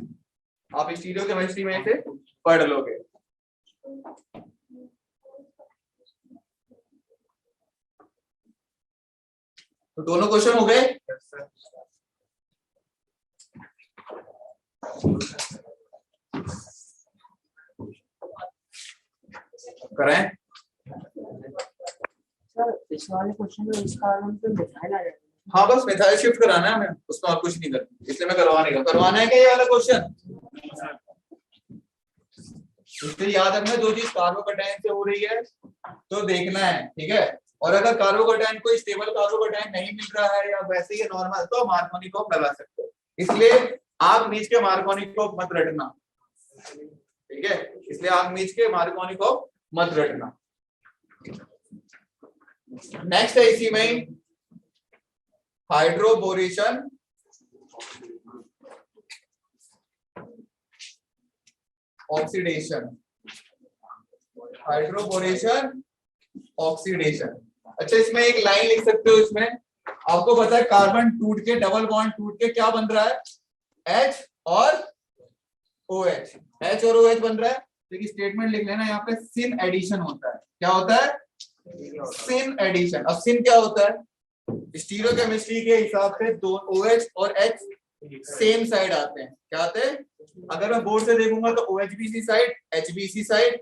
आप स्टीरियोकेमिस्ट्री में से पढ़ लोगे। तो दोनों क्वेश्चन हो गए। करें सर, इस वाले क्वेश्चन में इसका आंसर पे मिथाइल आ जाएगा। हाँ, बस मिथाइल शिफ्ट कराना है हमें, उसमें और कुछ नहीं करना, इसलिए मैं करवाना है क्या ये वाला क्वेश्चन। इसलिए याद रखना जो चीज कार्बोकेटाइन से हो रही है तो देखना है, ठीक है। और अगर कार्बोकेटाइन कोई स्टेबल कार्बोकेटाइन नहीं मिल रहा है या वैसे ही नॉर्मल, तो मार्कोनी को लगा सकते हो। इसलिए आग मीच के मार्कोनी को मत रटना, ठीक है, इसलिए आग मीच के मार्कोनी को मत रटना। नेक्स्ट है इसी में हाइड्रोबोरेशन ऑक्सीडेशन, हाइड्रोबोरेशन ऑक्सीडेशन। अच्छा, इसमें एक लाइन लिख सकते हो, इसमें आपको पता है कार्बन टूट के, डबल बॉन्ड टूट के क्या बन रहा है, H और OH, H और OH बन रहा है। तो स्टेटमेंट लिख लेना, यहाँ पे सिन एडिशन होता है। क्या होता है, सिन एडिशन। अब सिन क्या होता है, स्टीरियोकेमिस्ट्री के हिसाब से दो OH और H सेम साइड आते हैं। क्या आते हैं, अगर मैं बोर्ड से देखूंगा तो OH भी इसी साइड, H भी इसी साइड,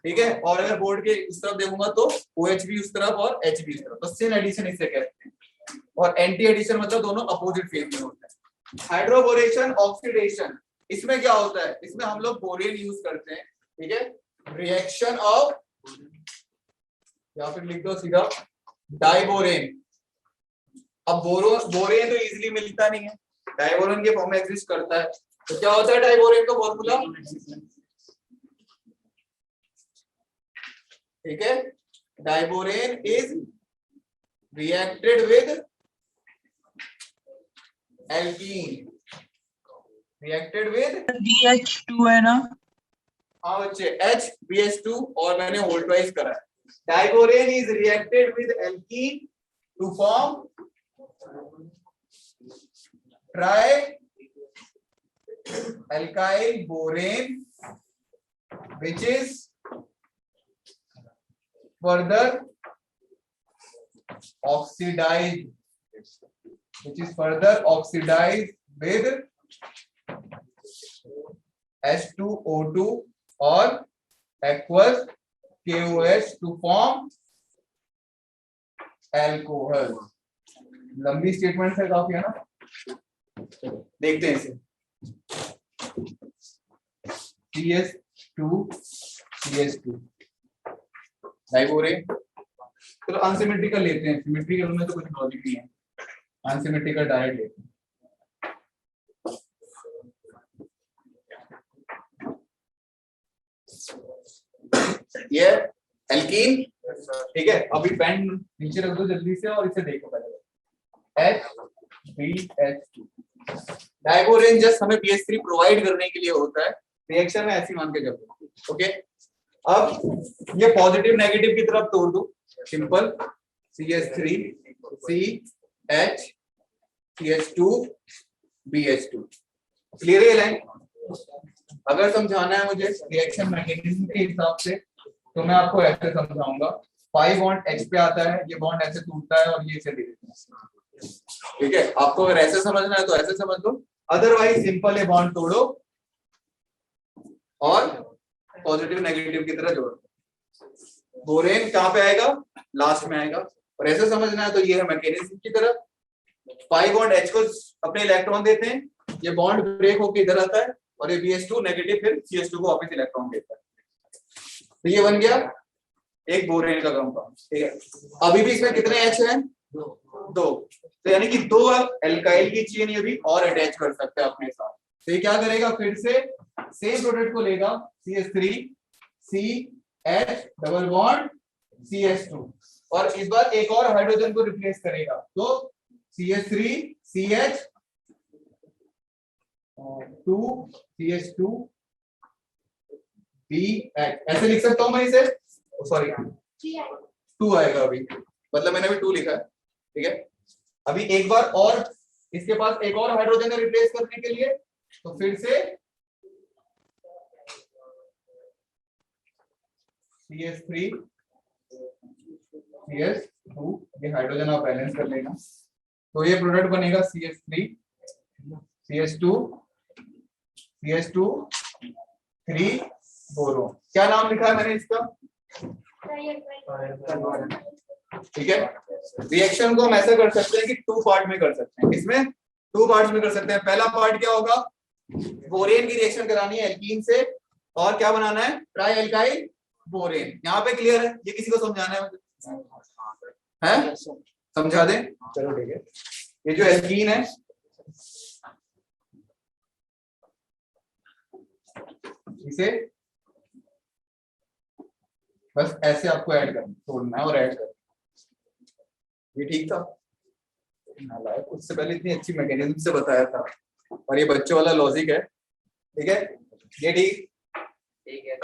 ठीक है, और अगर बोर्ड के उस तरफ देखूंगा तो OH भी उस तरफ और H भी उस तरफ, तो सिन एडिशन इसे कहते हैं। और एंटी एडिशन मतलब दोनों अपोजिट फेज में होता है। हाइड्रोबोरेशन ऑक्सीडेशन, इसमें क्या होता है, इसमें हम लोग बोरेन यूज करते हैं, ठीक है, रिएक्शन ऑफ, या फिर लिख दो सीधा डाइबोरेन। अब बोरेन तो इजीली मिलता नहीं है, डाइबोरेन के फॉर्म में एग्जिस्ट करता है। तो क्या होता है डाइबोरेन का फॉर्मूला, ठीक है, diborane is reacted with alkene reacted with BH2 है ना? हाँ बच्चे HBH2 और मैंने होल्ड वाइज करा है. Diborane is reacted with alkene to form tri alkyl borane which is further oxidized with H2O2 or aqueous KOH to form alcohol. लंबी स्टेटमेंट है काफी, है ना? देखते हैं इसे. CH2 diborane. चलो अनसिमेट्रिकल लेते हैं, सिमेट्रिकल में तो कुछ लॉजिक नहीं है, अनसिमेट्रिकल डायरेक्ट लेते हैं. ये एल्कीन, ठीक है. अभी पेन नीचे रख दो जल्दी से और इसे देखो पहले. HBH2 डाइबोरेन जस्ट हमें BH3 प्रोवाइड करने के लिए होता है. रिएक्शन में ऐसी मान के चलो. ओके, अब ये पॉजिटिव नेगेटिव की तरफ तोड़ दो. Simple CH3 CH CH2 BH2. Clear है लाइन? अगर समझाना है मुझे रिएक्शन मैकेनिज्म के हिसाब से तो मैं आपको ऐसे समझाऊंगा. 5 बॉन्ड H पे आता है, ये बॉन्ड ऐसे टूटता है और ये इसे दे देते हैं. ठीक है, आपको अगर ऐसे समझना है तो ऐसे समझ लो, अदरवाइज सिंपल ये बॉन्ड तोड़ो और पॉजिटिव नेगेटिव की तरह जोड़ो. बोरेन कहां पे आएगा? लास्ट में आएगा. और ऐसे समझना है तो ये है मैकेनिज्म की तरह. 5 बॉन्ड H को अपने इलेक्ट्रॉन देते हैं, ये बॉन्ड ब्रेक होकर इधर आता है और ये BH2 नेगेटिव फिर CH2 को वापस इलेक्ट्रॉन देता है. तो ये बन गया एक बोरेन का कंपाउंड. ठीक है, अभी भी इसमें कितने H हैं? 2. तो यानी कि 2 एल्काइल की चेन ये भी और अटैच कर सकते हैं अपने साथ. तो ये क्या करेगा? फिर से सेम प्रोडक्ट को लेगा, CH3 CH double bond CH2 और इस बार एक और हाइड्रोजन को रिप्लेस करेगा. तो CH3 CH 2 CH2 BH. ऐसे लिख सकता हूं मैं इसे? सॉरी 2 आएगा अभी, मतलब मैंने अभी 2 लिखा है. ठीक है, अभी एक बार और इसके पास एक और हाइड्रोजन है रिप्लेस करने के लिए. तो फिर से CH3 CH2, ये हाइड्रोजन आप बैलेंस कर लेना. तो ये प्रोडक्ट बनेगा CH3 CH2 CH2 3 बोरो. क्या नाम लिखा है मैंने इसका? ठीक है, रिएक्शन को हम ऐसा कर सकते हैं कि 2 पार्ट में कर सकते हैं. इसमें 2 पार्ट्स में कर सकते हैं. पहला पार्ट क्या होगा? बोरेन की रिएक्शन करानी है एल्कीन से और क्या बनाना है? Try alkyl borane. यहाँ पे क्लियर है? ये किसी को समझाना है मुझे? है? समझा दें? चलो ठीक है. ये जो एल्कीन है इसे बस ऐसे आपको ऐड करना, तोड़ना है और ऐड करना. ये ठीक था? उससे पहले इतनी अच्छी मैकेनिज्म से बताया था और ये बच्चों वाला लॉजिक है. ठीक है, ये ठीक है.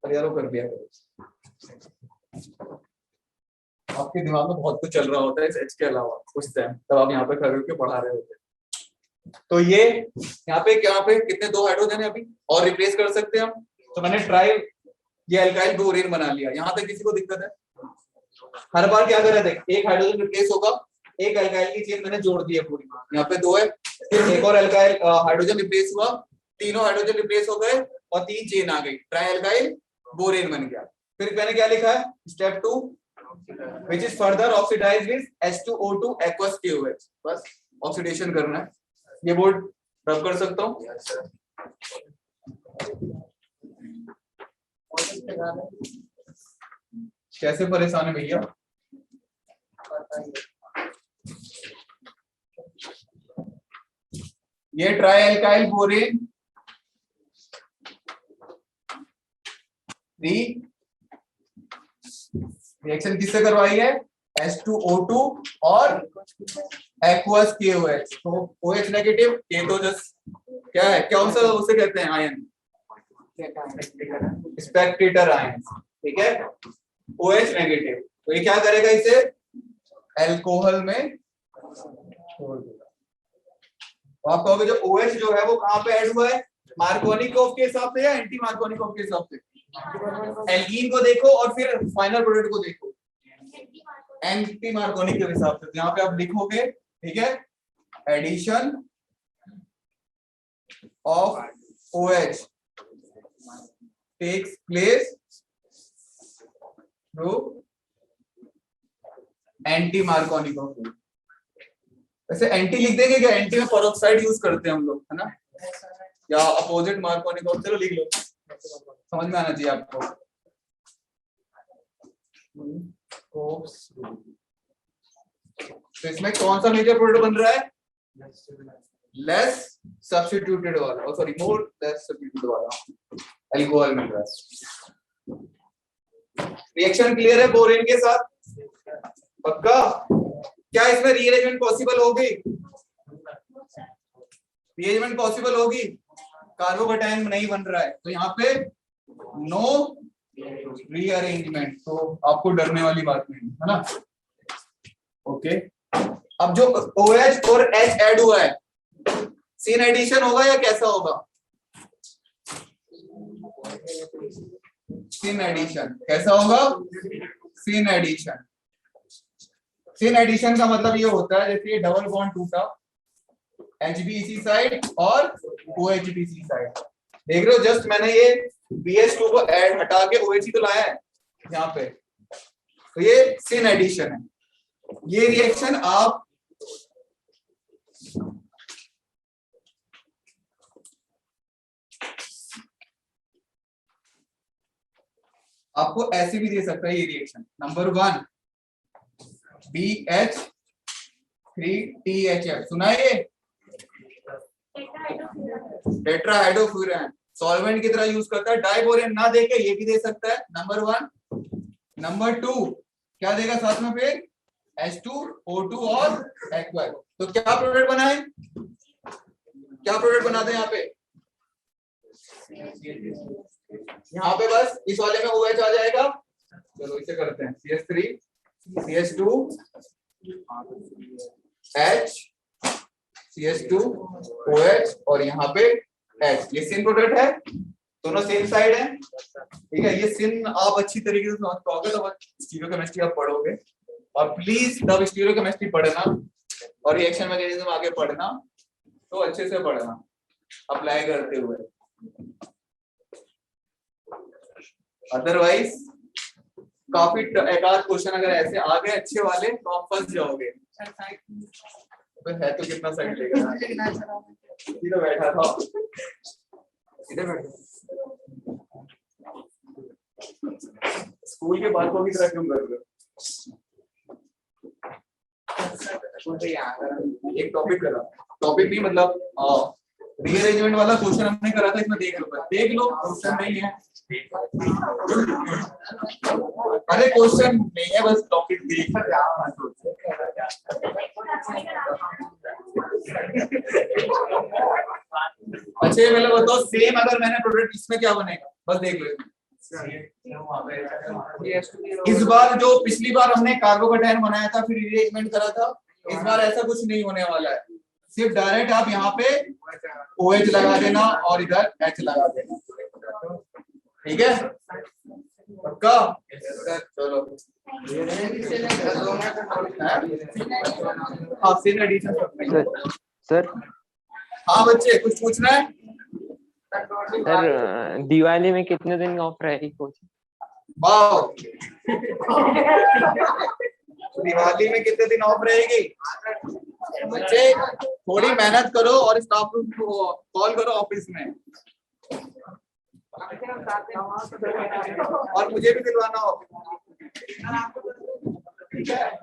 पर यार वो कर दिया. आपके दिमाग में बहुत कुछ चल रहा होता है इस H के अलावा उस टाइम, तब आप यहाँ पे खड़े होकर पढ़ा रहे होते हैं. तो ये यहाँ पे कितने 2 हाइड्रोजन है अभी और रिप्लेस कर सकते हैं हम. तो मैंने ट्राई ये एल्काइल बोरेन बना लिया. यहाँ तक किसी को दिक्कत है? हर बार क्या कर रहे थे? एक हाइड्रोजन रिप्लेस होगा, एक एल्काइल की चेन मैंने जोड़ दी है पूरी. यहाँ पे 2 है, फिर एक और एल्काइल हाइड्रोजन रिप्लेस हुआ, तीनों हाइड्रोजन रिप्लेस हो गए और 3 चेन आ गई. ट्राई एल्काइल बोरेन बन गया. फिर मैंने क्या लिखा है? Step 2 which is further oxidized with H2O2 aqueous KOH. बस ऑक्सीडेशन करना है. ये बोर्ड रब कर सकता हूँ? कैसे परेशान है भैया? ये ट्राई एल्काइल बोरेन रिएक्शन किससे करवाई है? H2O2 और aqueous KOH। तो OH नेगेटिव, K तो जस्ट क्या है, कौन सा उसे कहते हैं आयन, स्पेक्टेटर आयन, ठीक है। OH नेगेटिव, तो ये क्या करेगा, इसे अल्कोहल में छोड़ देगा। तो आप कहोगे जो OH जो है वो कहाँ पे ऐड हुआ है, मार्कोनिकोव के हिसाब से या एंटी मार्कोनिकोव के हिसाब से? एल्कीन को देखो और फिर फाइनल प्रोडक्ट को देखो एंटी मार्कोनिक के हिसाब से। यहाँ पे आप लिखोगे, ठीक है, addition of OH takes place through anti Markovnikov. वैसे एंटी लिख देंगे क्या, एंटी में पेरोक्साइड यूज करते हैं हम लोग, है ना, या अपोजिट मार्कोनिकोव, चलो लिख लो, समझ में आना चाहिए आपको। तो इसमें कौन सा मेजर प्रोडक्ट बन रहा है, लेस सब्स्टिट्यूटेड वाला, सॉरी मोर लेस सब्स्टिट्यूटेड वाला अल्कोहल मिल रहा है। रिएक्शन क्लियर है बोरेन के साथ, पक्का? क्या इसमें रीअरेंजमेंट पॉसिबल होगी, रीअरेंजमेंट पॉसिबल होगी? कार्बोकैटायन नहीं बन रहा है, तो यहाँ पे नो रीअरेंजमेंट, तो आपको डरने वाली बात नहीं है ना। ओके, अब जो OH और H ऐड हुआ है, सीन एडिशन होगा या कैसा होगा? सीन एडिशन, कैसा होगा? Syn addition. सीन एडिशन का मतलब ये होता है जैसे ये डबल बॉन्ड टूटा, HB इसी साइड और OH भी इसी साइड, देख रहे हो, जस्ट मैंने ये BH2 को ऐड हटा के OH तो लाया है यहाँ पे, तो ये सीन एडिशन है। ये रिएक्शन आपको ऐसे भी दे सकता है ये रिएक्शन। नंबर 1 BH3THF, सुना है ये, टेट्राहाइड्रोफ्यूरन, सॉल्वेंट की तरह यूज करता है। डाइबोरेन ना देके ये भी दे सकता है, नंबर 1। नंबर 2 क्या देगा साथ में फिर, H2O2 और एक्वा। तो क्या प्रोडक्ट बनाए, क्या प्रोडक्ट बनाते हैं यहाँ पे, यहाँ पे बस इस वाले में OH आ जाएगा। चलो इसे करते हैं, CH3 CH2 H CH2 OH और यहाँ पे H, ये सिन प्रोडक्ट है, दोनों सेम साइड है, ठीक है। ये सिन आप अच्छी तरीके से समझ पाओगे तब स्टीरियोकेमिस्ट्री आप पढ़ोगे, और प्लीज तब स्टीरियोकेमिस्ट्री पढ़ना और रिएक्शन मैकेनिज्म आगे पढ़ना, तो अच्छे से पढ़ना अप्लाई करते हुए, अदरवाइज काफी एक आध क्वेश्चन अगर ऐसे आ गए अच्छे वाले तो आप फंस जाओगे। तो है तो कितना साइड लेगा, इधर बैठा था, इधर बैठा, स्कूल के बालकों की तरह क्यों कर रहे हो? एक टॉपिक करा, टॉपिक नहीं मतलब रीअरेंजमेंट वाला क्वेश्चन हमने करा था, इसमें देख लो क्वेश्चन नहीं है, अरे क्वेश्चन नहीं है, बस टॉपिक देख। अच्छा ये मतलब बताओ, सेम अगर मैंने प्रोडक्ट इसमें क्या बनेगा, बस देख लो। इस बार जो पिछली बार हमने कार्बोकैटायन बनाया था फिर रीअरेंजमेंट करा था, इस बार ऐसा कुछ नहीं होने वाला है, सिर्फ डायरेक्ट आप यहाँ पे OH लगा देना और इधर H लगा देना, ठीक है, पक्का? चलो हाँ सीन एडिशन सर। हाँ बच्चे कुछ पूछना है? सर दिवाली में कितने दिन ऑफ रहेगी कोचिंग? वाह, दिवाली में कितने दिन ऑफ रहेगी? बच्चे थोड़ी मेहनत करो और स्टाफ रूम को कॉल करो ऑफिस में, और मुझे भी दिलवाना हो, ठीक है?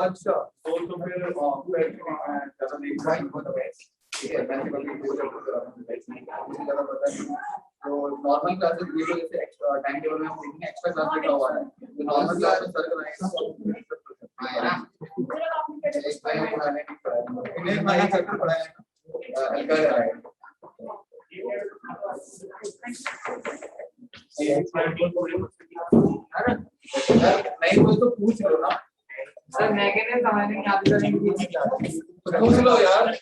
अच्छा तो फिर तो नॉर्मल क्लासेस ये लोग जैसे टाइम टेबल में हम देखेंगे एक्स्ट्रा क्लास लिखा हुआ है तो नॉर्मल क्लास में सर कराएंगे चैप्टर पढ़ाएंगे नहीं कोई तो पूछ लो ना सर मैं कहने समझ नहीं आता पूछ लो यार